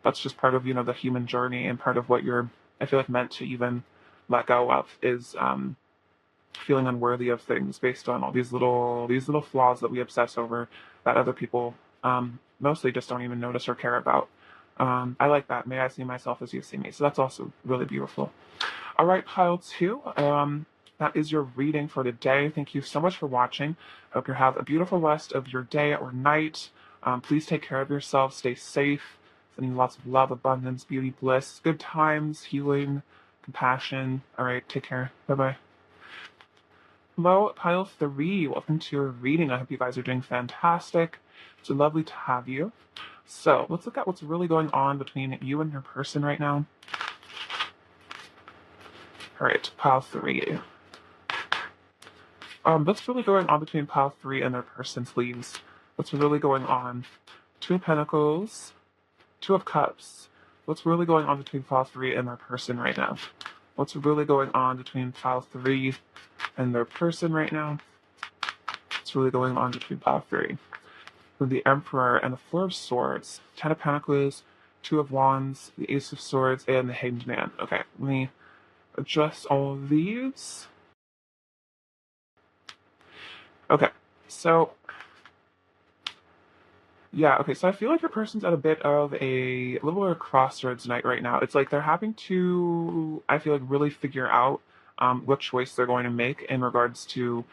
that's just part of, the human journey, and part of what you're, I feel like, meant to even let go of is feeling unworthy of things based on all these little flaws that we obsess over that other people mostly just don't even notice or care about. I like that. May I see myself as you see me. So that's also really beautiful. All right, pile two. That is your reading for today. Thank you so much for watching. Hope you have a beautiful rest of your day or night. Please take care of yourself. Stay safe. Sending you lots of love, abundance, beauty, bliss, good times, healing, compassion. All right, take care. Bye-bye. Hello, pile 3. Welcome to your reading. I hope you guys are doing fantastic. It's lovely to have you. So let's look at what's really going on between you and your person right now. All right, pile 3. What's really going on between pile 3 and their person, please? What's really going on? 2 of Pentacles, 2 of Cups. What's really going on between pile 3 and their person right now? What's really going on between pile 3 and their person right now? What's really going on between pile 3? With the Emperor and the 4 of Swords, 10 of Pentacles, 2 of Wands, the Ace of Swords, and the Hanged Man. Okay, let me adjust all of these. Okay, so yeah, okay, so I feel like your person's at a bit of a little bit of a crossroads tonight right now. It's like they're having to, I feel like, really figure out what choice they're going to make in regards to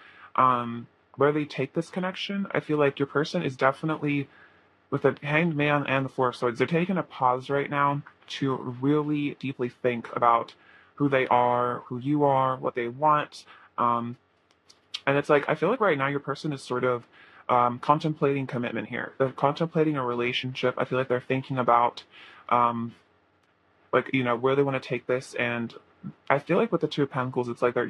where they take this connection. I feel like your person is definitely, with the Hanged Man and the 4 of Swords, they're taking a pause right now to really deeply think about who they are, who you are, what they want. And it's like, I feel like right now your person is sort of contemplating commitment here. They're contemplating a relationship. I feel like they're thinking about, like, you know, where they want to take this. And I feel like with the 2 of Pentacles, it's like I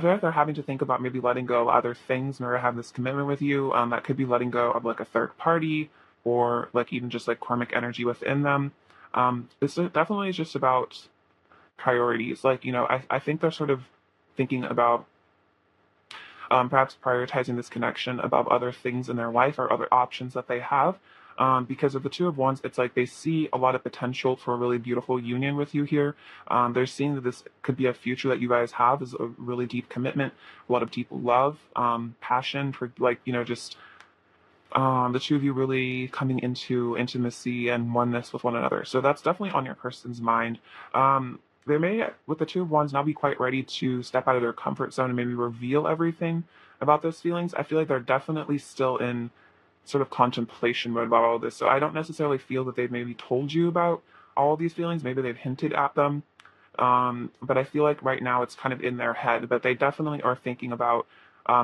feel like they're having to think about maybe letting go of other things in order to have this commitment with you. That could be letting go of like a third party or like even just like karmic energy within them. This definitely is just about priorities. Like, you know, I think they're sort of thinking about perhaps prioritizing this connection above other things in their life or other options that they have. Because of the 2 of Wands, it's like they see a lot of potential for a really beautiful union with you here. They're seeing that this could be a future that you guys have, is a really deep commitment, a lot of deep love, passion for, like, you know, just the 2 of you really coming into intimacy and oneness with one another. So that's definitely on your person's mind. They may, with the 2 of Wands, not be quite ready to step out of their comfort zone and maybe reveal everything about those feelings. I feel like they're definitely still in sort of contemplation mode about all of this. So I don't necessarily feel that they've maybe told you about all of these feelings. Maybe they've hinted at them. But I feel like right now it's kind of in their head. But they definitely are thinking about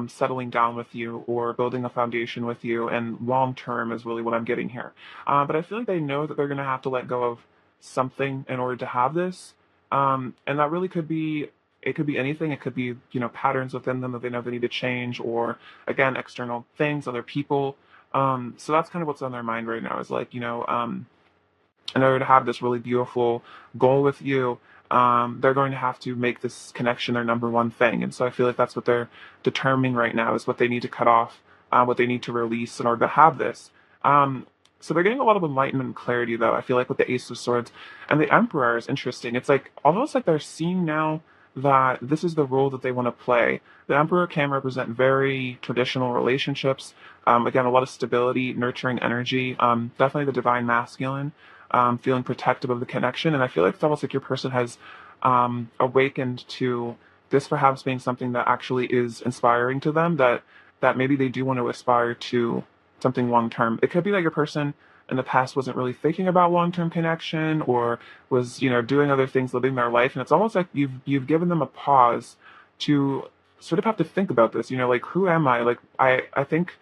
settling down with you or building a foundation with you. And long term is really what I'm getting here. But I feel like they know that they're going to have to let go of something in order to have this. And that really could be, it could be anything. It could be, you know, patterns within them that they know they need to change, or again, external things, other people. So that's kind of what's on their mind right now, is like, you know, in order to have this really beautiful goal with you, they're going to have to make this connection their number one thing. And so I feel like that's what they're determining right now, is what they need to cut off, what they need to release in order to have this. So they're getting a lot of enlightenment and clarity, though. I feel like with the Ace of Swords and the Emperor is interesting. It's like almost like they're seeing now that this is the role that they want to play. The Emperor can represent very traditional relationships. Again, a lot of stability, nurturing energy. Definitely the divine masculine, feeling protective of the connection. And I feel like it's almost like your person has awakened to this perhaps being something that actually is inspiring to them, that maybe they do want to aspire to something long term. It could be that your person in the past wasn't really thinking about long term connection, or was, you know, doing other things, living their life, and it's almost like you've given them a pause to sort of have to think about this. You know, like, who am I? Like, I think,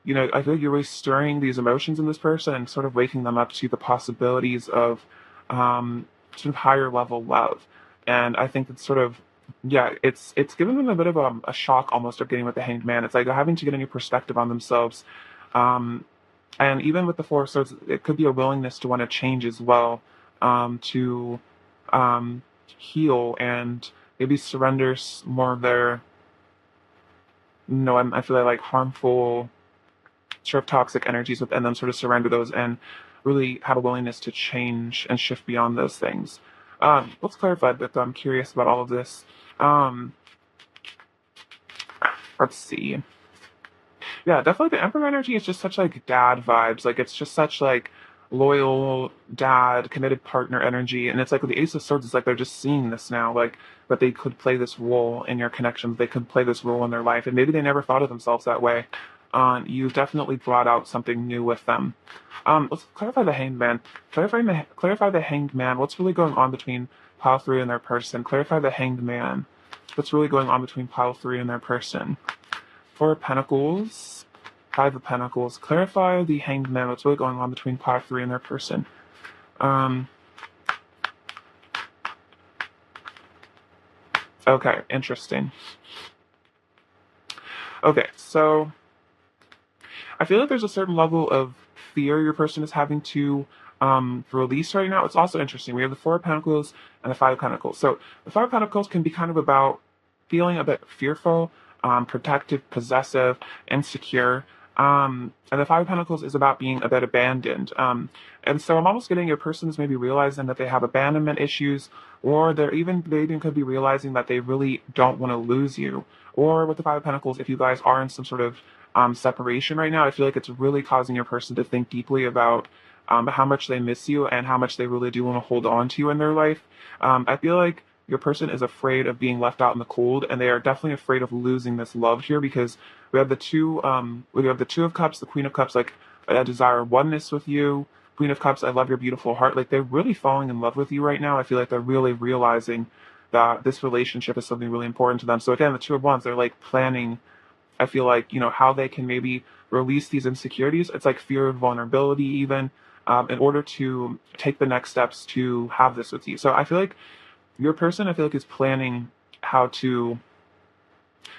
you know, I feel like you're really stirring these emotions in this person and sort of waking them up to the possibilities of sort of higher level love. And I think it's sort of, yeah, it's given them a bit of a shock almost of getting with the Hanged Man. It's like they're having to get a new perspective on themselves. And even with the 4 of Swords, it could be a willingness to want to change as well, to heal and maybe surrender more of their, you know, I feel like harmful, sort of toxic energies within them, sort of surrender those and really have a willingness to change and shift beyond those things. Let's clarify a bit, though. I'm curious about all of this. Let's see. Yeah, definitely the Emperor energy is just such like dad vibes. Like, it's just such like loyal dad, committed partner energy. And it's like with the Ace of Swords, it's like they're just seeing this now, like, but they could play this role in your connections. They could play this role in their life. And maybe they never thought of themselves that way. You've definitely brought out something new with them. Let's clarify the Hanged Man. Clarify the Hanged Man. What's really going on between pile 3 and their person? Clarify the Hanged Man. What's really going on between pile 3 and their person? 4 of Pentacles, 5 of Pentacles. Clarify the Hanged Man. What's really going on between pile 3 and their person? Okay, interesting. Okay, so I feel like there's a certain level of fear your person is having to release right now. It's also interesting. We have the 4 of Pentacles and the 5 of Pentacles. So the 5 of Pentacles can be kind of about feeling a bit fearful, protective, possessive, insecure. And the 5 of Pentacles is about being a bit abandoned. And so I'm almost getting your person is maybe realizing that they have abandonment issues, or they even could be realizing that they really don't want to lose you. Or with the 5 of Pentacles, if you guys are in some sort of separation right now, I feel like it's really causing your person to think deeply about how much they miss you and how much they really do want to hold on to you in their life. I feel like your person is afraid of being left out in the cold, and they are definitely afraid of losing this love here, because we have the two of Cups, the Queen of Cups, like I desire oneness with you. Queen of Cups, I love your beautiful heart. Like, they're really falling in love with you right now. I feel like they're really realizing that this relationship is something really important to them. So again, the Two of Wands, they're like planning, I feel like, how they can maybe release these insecurities. It's like fear of vulnerability even, in order to take the next steps to have this with you. So I feel like your person, I feel like, is planning how to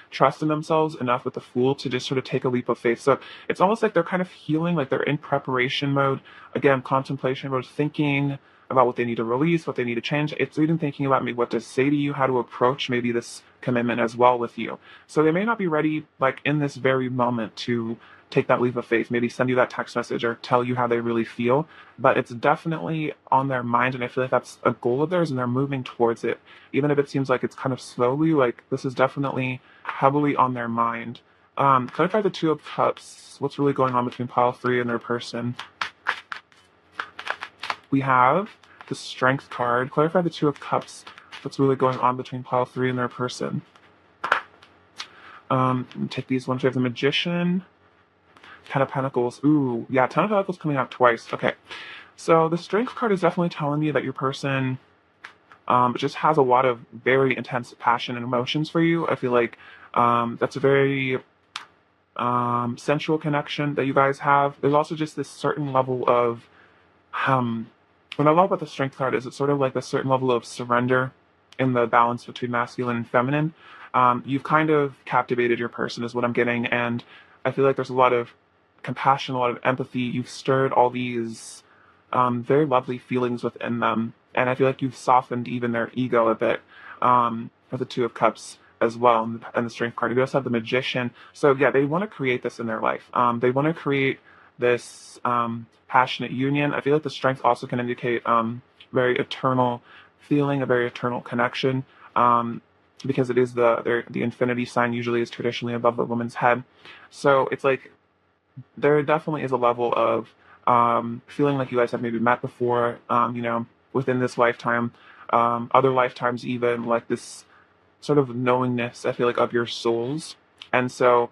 trust in themselves enough with the Fool to just sort of take a leap of faith. So it's almost like they're kind of healing, like they're in preparation mode, again, contemplation mode, thinking about what they need to release, what they need to change. It's even thinking about maybe what to say to you, how to approach maybe this commitment as well with you. So they may not be ready, like in this very moment, to take that leap of faith, maybe send you that text message or tell you how they really feel, but it's definitely on their mind, and I feel like that's a goal of theirs and they're moving towards it. Even if it seems like it's kind of slowly, like this is definitely heavily on their mind. Clarify the Two of Cups. What's really going on between pile 3 and their person? We have the Strength card. Clarify the Two of Cups. What's really going on between pile 3 and their person? Take these ones. We have the Magician, 10 of Pentacles. Ooh, yeah, 10 of Pentacles coming out twice. Okay, so the Strength card is definitely telling me that your person just has a lot of very intense passion and emotions for you. I feel like that's a very sensual connection that you guys have. There's also just this certain level of what I love about the Strength card is it's sort of like a certain level of surrender in the balance between masculine and feminine. You've kind of captivated your person is what I'm getting, and I feel like there's a lot of compassion, a lot of empathy. You've stirred all these very lovely feelings within them, and I feel like you've softened even their ego a bit with the Two of Cups as well, and the Strength card. You also have the Magician. So yeah, they want to create this in their life. They want to create this passionate union. I feel like the Strength also can indicate very eternal feeling, a very eternal connection, because it is the infinity sign usually is traditionally above the woman's head. So it's like there definitely is a level of feeling like you guys have maybe met before, within this lifetime, other lifetimes even, like this sort of knowingness, I feel like, of your souls. And so,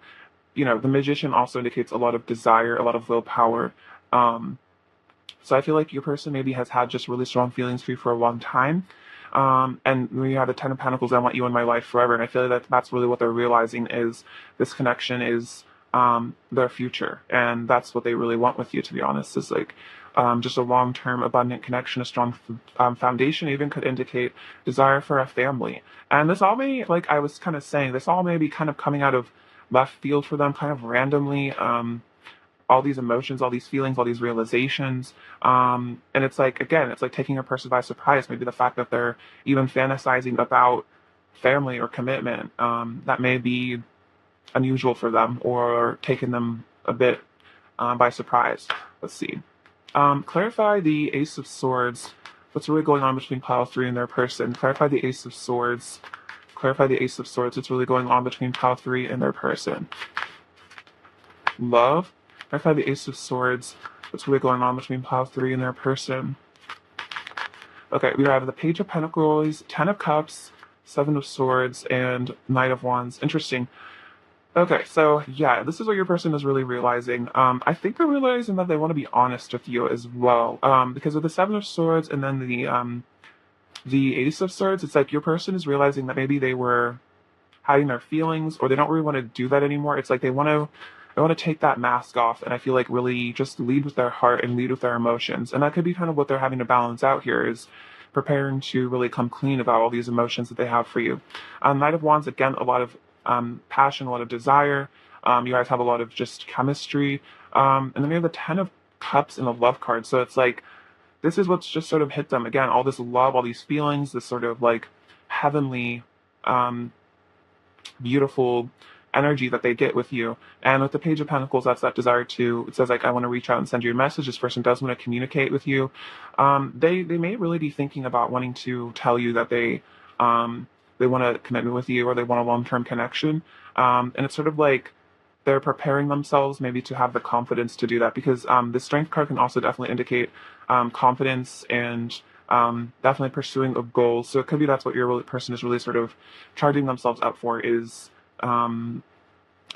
the Magician also indicates a lot of desire, a lot of willpower. So I feel like your person maybe has had just really strong feelings for you for a long time. And when you have the 10 of Pentacles, I want you in my life forever. And I feel like that's really what they're realizing is this connection is their future. And that's what they really want with you, to be honest, is like just a long-term abundant connection, a strong foundation. Even could indicate desire for a family. And this all may, like I was kind of saying, this all may be kind of coming out of left field for them, kind of randomly. All these emotions, all these feelings, all these realizations. And it's like, again, it's like taking a person by surprise. Maybe the fact that they're even fantasizing about family or commitment, that may be unusual for them or taking them a bit by surprise. Let's see. Clarify the Ace of Swords. What's really going on between pile 3 and their person? Clarify the Ace of Swords. Clarify the Ace of Swords. What's really going on between pile 3 and their person? Love. Clarify the Ace of Swords. What's really going on between pile 3 and their person? Okay, we have the Page of Pentacles, 10 of Cups, 7 of Swords, and Knight of Wands. Interesting. Okay, so yeah, this is what your person is really realizing. I think they're realizing that they want to be honest with you as well. Because with the Seven of Swords and then the Ace of Swords, it's like your person is realizing that maybe they were hiding their feelings or they don't really want to do that anymore. It's like they want to take that mask off and I feel like really just lead with their heart and lead with their emotions. And that could be kind of what they're having to balance out here is preparing to really come clean about all these emotions that they have for you. Knight of Wands, again, a lot of passion, a lot of desire. You guys have a lot of just chemistry. And then you have the Ten of Cups and the Love card. So it's like this is what's just sort of hit them again. All this love, all these feelings, this sort of like heavenly, um, beautiful energy that they get with you. And with the Page of Pentacles, that's that desire to, it says like, I want to reach out and send you a message. This person does want to communicate with you. They may really be thinking about wanting to tell you that they want a commitment with you or they want a long-term connection. And it's sort of like they're preparing themselves maybe to have the confidence to do that because the Strength card can also definitely indicate confidence and definitely pursuing of goals. So it could be that's what your person is really sort of charging themselves up for is um,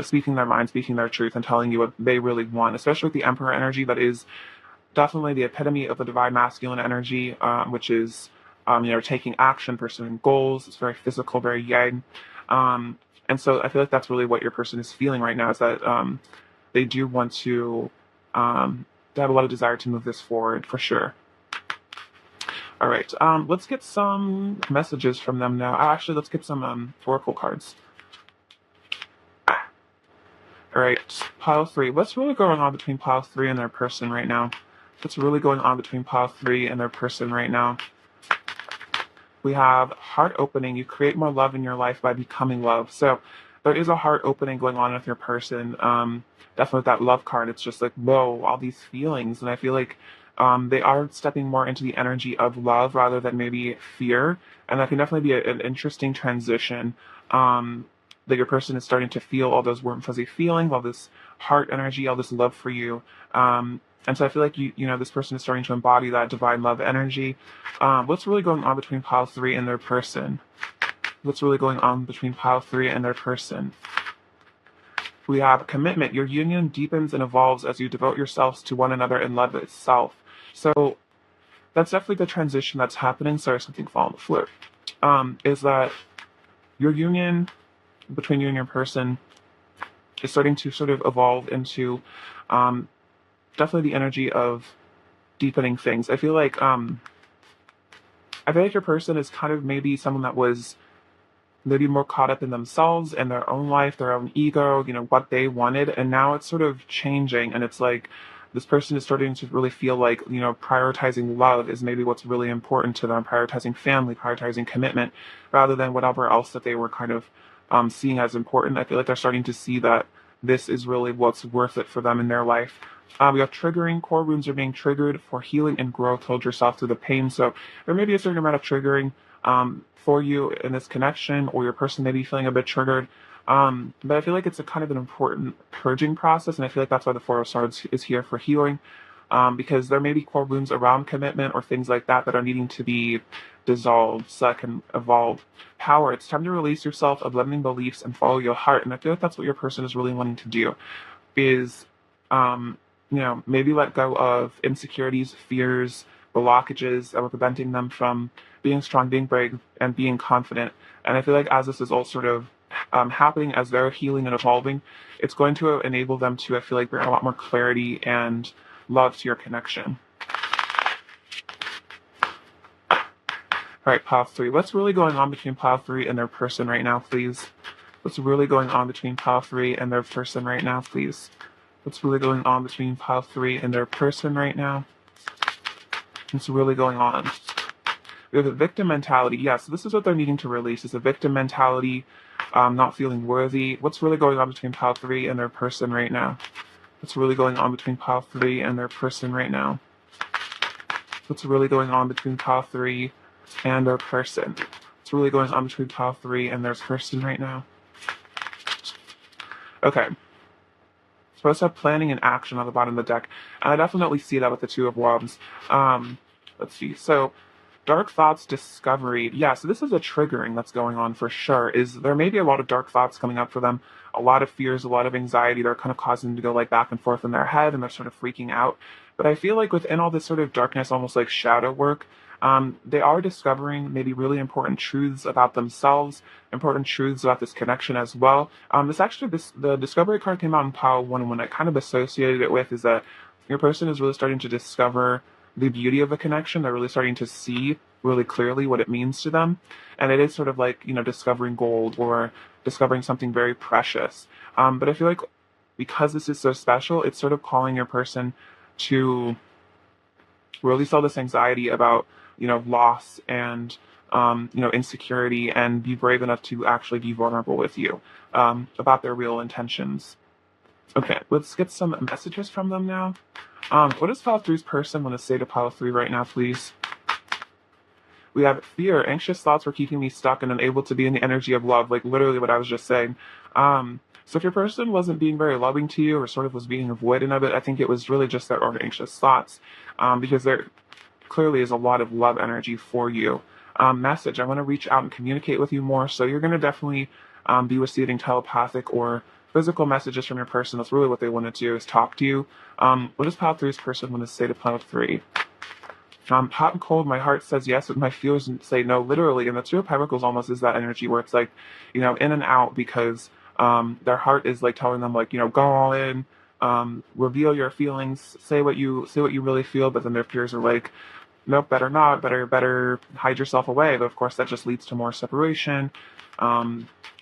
speaking their mind, speaking their truth, and telling you what they really want. Especially with the Emperor energy, that is definitely the epitome of the divine masculine energy, which is taking action, pursuing goals. It's very physical, very yang. And so I feel like that's really what your person is feeling right now is that they do want to, they have a lot of desire to move this forward for sure. All right, let's get some messages from them now. Actually, let's get some oracle cards. All right, pile 3. What's really going on between pile 3 and their person right now? What's really going on between pile 3 and their person right now? We have heart opening. You create more love in your life by becoming love. So there is a heart opening going on with your person. Definitely with that love card, it's just like, whoa, all these feelings. And I feel like they are stepping more into the energy of love rather than maybe fear. And that can definitely be an interesting transition. That your person is starting to feel all those warm, fuzzy feelings, all this heart energy, all this love for you. And so I feel like this person is starting to embody that divine love energy. What's really going on between pile 3 and their person? What's really going on between pile 3 and their person? We have commitment. Your union deepens and evolves as you devote yourselves to one another in love itself. So that's definitely the transition that's happening. Sorry, something fell on the floor. Is that your union between you and your person is starting to sort of evolve into definitely the energy of deepening things. I feel like your person is kind of maybe someone that was maybe more caught up in themselves and their own life, their own ego, what they wanted, and now it's sort of changing, and it's like this person is starting to really feel like prioritizing love is maybe what's really important to them, prioritizing family, prioritizing commitment, rather than whatever else that they were kind of seeing as important. I feel like they're starting to see that this is really what's worth it for them in their life. We have triggering. Core wounds are being triggered for healing and growth. Hold yourself through the pain. So there may be a certain amount of triggering for you in this connection, or your person may be feeling a bit triggered. But I feel like it's a kind of an important purging process, and I feel like that's why the Four of Swords is here for healing, because there may be core wounds around commitment or things like that that are needing to be dissolved so that can evolve. Power. It's time to release yourself of limiting beliefs and follow your heart, and I feel like that's what your person is really wanting to do, is maybe let go of insecurities, fears, blockages that were preventing them from being strong, being brave, and being confident. And I feel like as this is all sort of happening, as they're healing and evolving, it's going to enable them to, I feel like, bring a lot more clarity and love to your connection. All right, pile 3. What's really going on between pile 3 and their person right now, please? What's really going on between pile 3 and their person right now, please? What's really going on between pile 3 and their person right now? What's really going on? We have a victim mentality. Yes, this is what they're needing to release. It's a victim mentality, not feeling worthy. What's really going on between pile 3 and their person right now? What's really going on between pile 3 and their person right now? What's really going on between pile 3 and their person? What's really going on between pile 3 and their person right now? Okay. So let's have planning and action on the bottom of the deck. And I definitely see that with the Two of Wands. Let's see. So Dark thoughts, discovery. Yeah, so this is a triggering that's going on for sure. Is there may be a lot of dark thoughts coming up for them, a lot of fears, a lot of anxiety. They're kind of causing them to go like back and forth in their head, and they're sort of freaking out. But I feel like within all this sort of darkness, almost like shadow work, they are discovering maybe really important truths about themselves, important truths about this connection as well. The discovery card came out in pile one, and when I kind of associated it with is that your person is really starting to discover the beauty of a connection. They're really starting to see really clearly what it means to them. And it is sort of like, discovering gold or discovering something very precious. But I feel like because this is so special, it's sort of calling your person to release all this anxiety about, loss and, insecurity, and be brave enough to actually be vulnerable with you about their real intentions. Okay, let's get some messages from them now. What does pile three's person want to say to pile three right now, please? We have fear. Anxious thoughts were keeping me stuck and unable to be in the energy of love, like literally what I was just saying. So if your person wasn't being very loving to you or sort of was being avoidant of it, I think it was really just their own anxious thoughts, because there clearly is a lot of love energy for you. Message, I want to reach out and communicate with you more, so you're going to definitely be receiving telepathic or physical messages from your person. That's really what they want to do, is talk to you. What does pile three's person want to say to pile three? Hot and cold, my heart says yes, but my feelings say no, literally. And the Two of Pentacles almost is that energy where it's like, in and out, because their heart is like telling them, like, go all in, reveal your feelings, say what you really feel, but then their fears are like, nope, better not, better hide yourself away. But of course that just leads to more separation,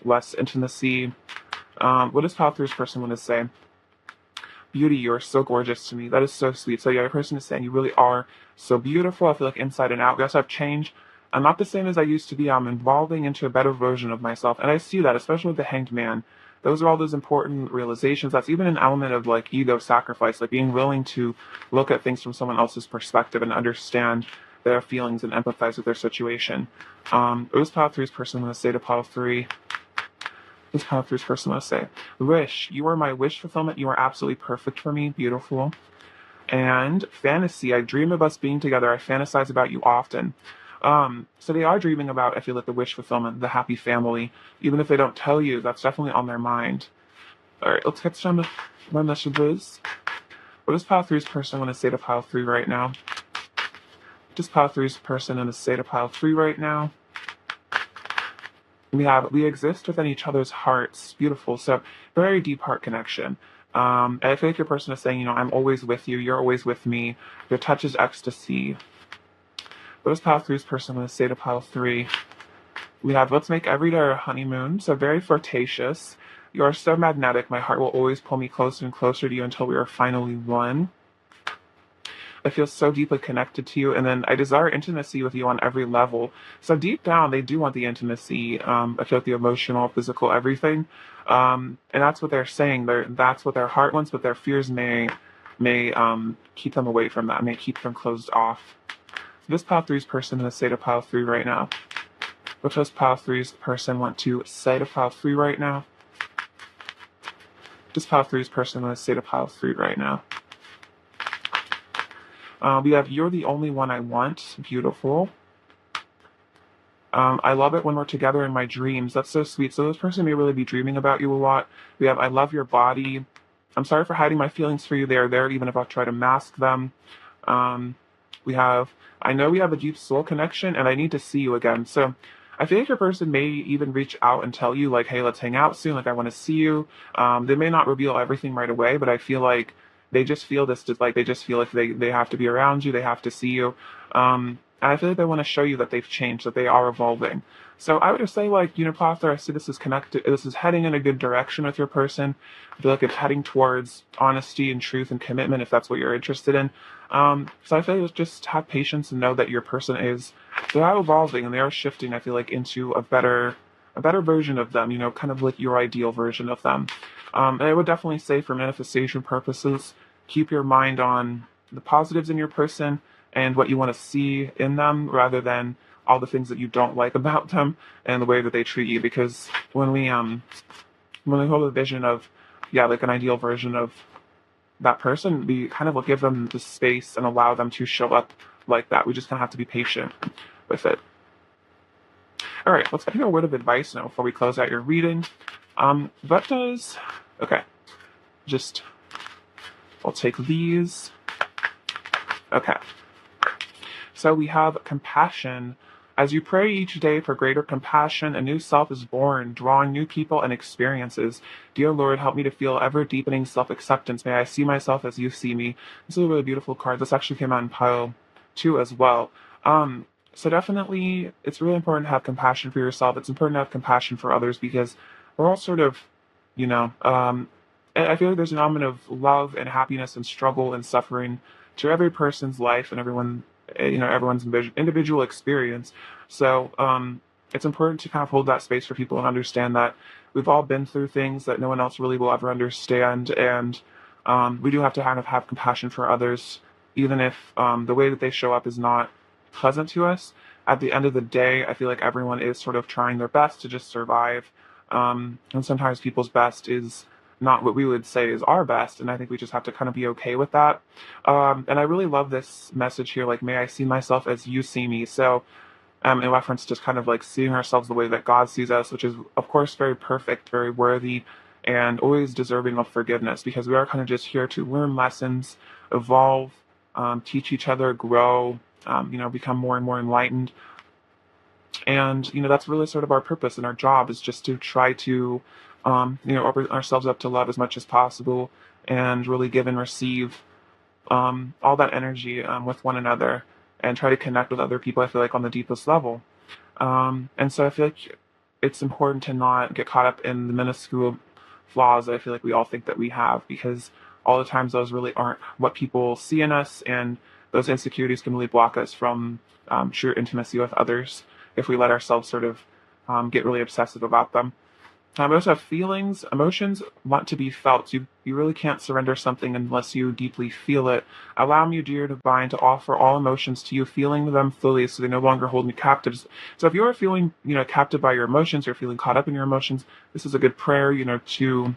less intimacy. What does pile three's person want to say? Beauty, you are so gorgeous to me. That is so sweet. So yeah, your person is saying you really are so beautiful. I feel like inside and out. We also have change. I'm not the same as I used to be. I'm evolving into a better version of myself. And I see that, especially with the Hanged Man. Those are all those important realizations. That's even an element of like ego sacrifice, like being willing to look at things from someone else's perspective and understand their feelings and empathize with their situation. What does pile three's person want to say to pile three? This pile three's person want to say, wish, you are my wish fulfillment. You are absolutely perfect for me. Beautiful. And fantasy, I dream of us being together. I fantasize about you often. So they are dreaming about, I feel like, the wish fulfillment, the happy family. Even if they don't tell you, that's definitely on their mind. All right, let's get some more messages. What does pile three's person want to say to pile three right now? What does pile three's person want to say to pile three right now? We exist within each other's hearts. Beautiful. So very deep heart connection. And I feel like your person is saying, I'm always with you. You're always with me. Your touch is ecstasy. What does pile three's person want to say to pile three? We have, let's make every day our honeymoon. So very flirtatious. You are so magnetic. My heart will always pull me closer and closer to you until we are finally one. I feel so deeply connected to you, and then I desire intimacy with you on every level. So deep down, they do want the intimacy. I feel like the emotional, physical, everything. And that's what they're saying. That's what their heart wants, but their fears may keep them away from that, may keep them closed off. This pile three's person want to say to pile three right now? What does pile three's person want to say to pile three right now? What does pile three's person want to say to pile three right now? We have, you're the only one I want. Beautiful. I love it when we're together in my dreams. That's so sweet. So this person may really be dreaming about you a lot. We have, I love your body. I'm sorry for hiding my feelings for you. They are there even if I try to mask them. We have, I know we have a deep soul connection and I need to see you again. So I feel like your person may even reach out and tell you like, hey, let's hang out soon. Like, I want to see you. They may not reveal everything right away, but I feel like they just feel this, like they just feel like they have to be around you. They have to see you. And I feel like they want to show you that they've changed, that they are evolving. So I would just say, like, Pother, I see this is connected. This is heading in a good direction with your person. I feel like it's heading towards honesty and truth and commitment, if that's what you're interested in. So I feel like just have patience and know that your person they are evolving and they are shifting, I feel like, into a better version of them, kind of like your ideal version of them. And I would definitely say, for manifestation purposes, keep your mind on the positives in your person and what you want to see in them, rather than all the things that you don't like about them and the way that they treat you. Because when we hold a vision of, like an ideal version of that person, we kind of will give them the space and allow them to show up like that. We just kind of have to be patient. with it. All right, let's get a word of advice now before we close out your reading. Okay, just, I'll take these. Okay, so we have compassion. As you pray each day for greater compassion, a new self is born, drawing new people and experiences. Dear Lord, help me to feel ever-deepening self-acceptance. May I see myself as you see me. This is a really beautiful card. This actually came out in pile 2 as well. So definitely, it's really important to have compassion for yourself. It's important to have compassion for others because we're all sort of, I feel like there's an element of love and happiness and struggle and suffering to every person's life and everyone's individual experience. So it's important to kind of hold that space for people and understand that we've all been through things that no one else really will ever understand, and we do have to kind of have compassion for others, even if the way that they show up is not pleasant to us. At the end of the day, I feel like everyone is sort of trying their best to just survive, and sometimes people's best is not what we would say is our best, and I think we just have to kind of be okay with that. And I really love this message here, like, may I see myself as you see me. So in reference to kind of like seeing ourselves the way that God sees us, which is of course very perfect, very worthy, and always deserving of forgiveness, because we are kind of just here to learn lessons, evolve, teach each other, grow, become more and more enlightened. And, that's really sort of our purpose, and our job is just to try to, open ourselves up to love as much as possible and really give and receive all that energy with one another and try to connect with other people, I feel like, on the deepest level. And so I feel like it's important to not get caught up in the minuscule flaws that I feel like we all think that we have, because all the times those really aren't what people see in us, and those insecurities can really block us from true intimacy with others if we let ourselves sort of get really obsessive about them. We also have feelings. Emotions want to be felt. You really can't surrender something unless you deeply feel it. Allow me, dear divine, to offer all emotions to you, feeling them fully so they no longer hold me captive. So if you are feeling, captive by your emotions, you're feeling caught up in your emotions, this is a good prayer, to,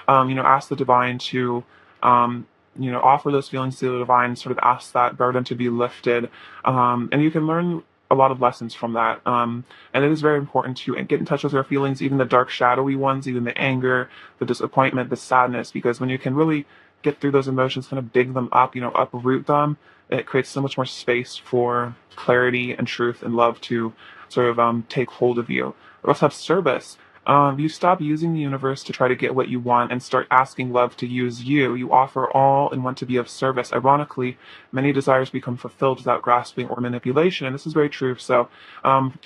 ask the divine to, offer those feelings to the divine, sort of ask that burden to be lifted. And you can learn a lot of lessons from that. And it is very important to get in touch with our feelings, even the dark, shadowy ones, even the anger, the disappointment, the sadness, because when you can really get through those emotions, kind of dig them up, uproot them, it creates so much more space for clarity and truth and love to sort of take hold of you. We also have service. You stop using the universe to try to get what you want and start asking love to use you. You offer all and want to be of service. Ironically, many desires become fulfilled without grasping or manipulation, and this is very true. So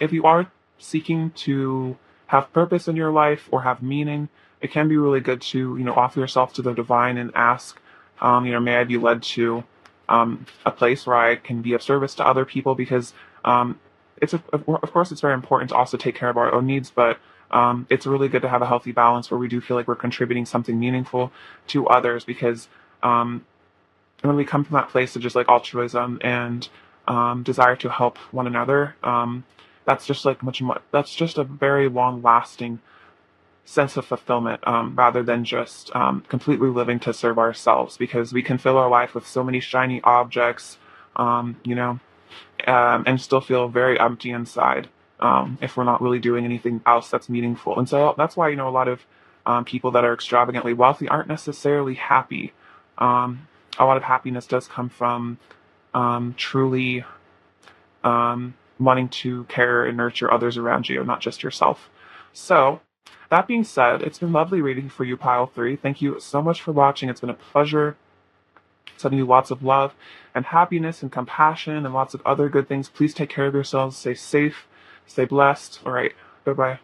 if you are seeking to have purpose in your life or have meaning, it can be really good to, offer yourself to the divine and ask, may I be led to a place where I can be of service to other people, because of course, it's very important to also take care of our own needs, but it's really good to have a healthy balance where we do feel like we're contributing something meaningful to others, because when we come from that place of just like altruism and desire to help one another, that's just like that's just a very long-lasting sense of fulfillment, rather than just completely living to serve ourselves, because we can fill our life with so many shiny objects, and still feel very empty inside. If we're not really doing anything else that's meaningful. And so that's why, a lot of people that are extravagantly wealthy aren't necessarily happy. A lot of happiness does come from truly wanting to care and nurture others around you, not just yourself. So that being said, it's been lovely reading for you, Pile 3. Thank you so much for watching. It's been a pleasure. Sending you lots of love and happiness and compassion and lots of other good things. Please take care of yourselves. Stay safe. Stay blessed. All right. Bye-bye.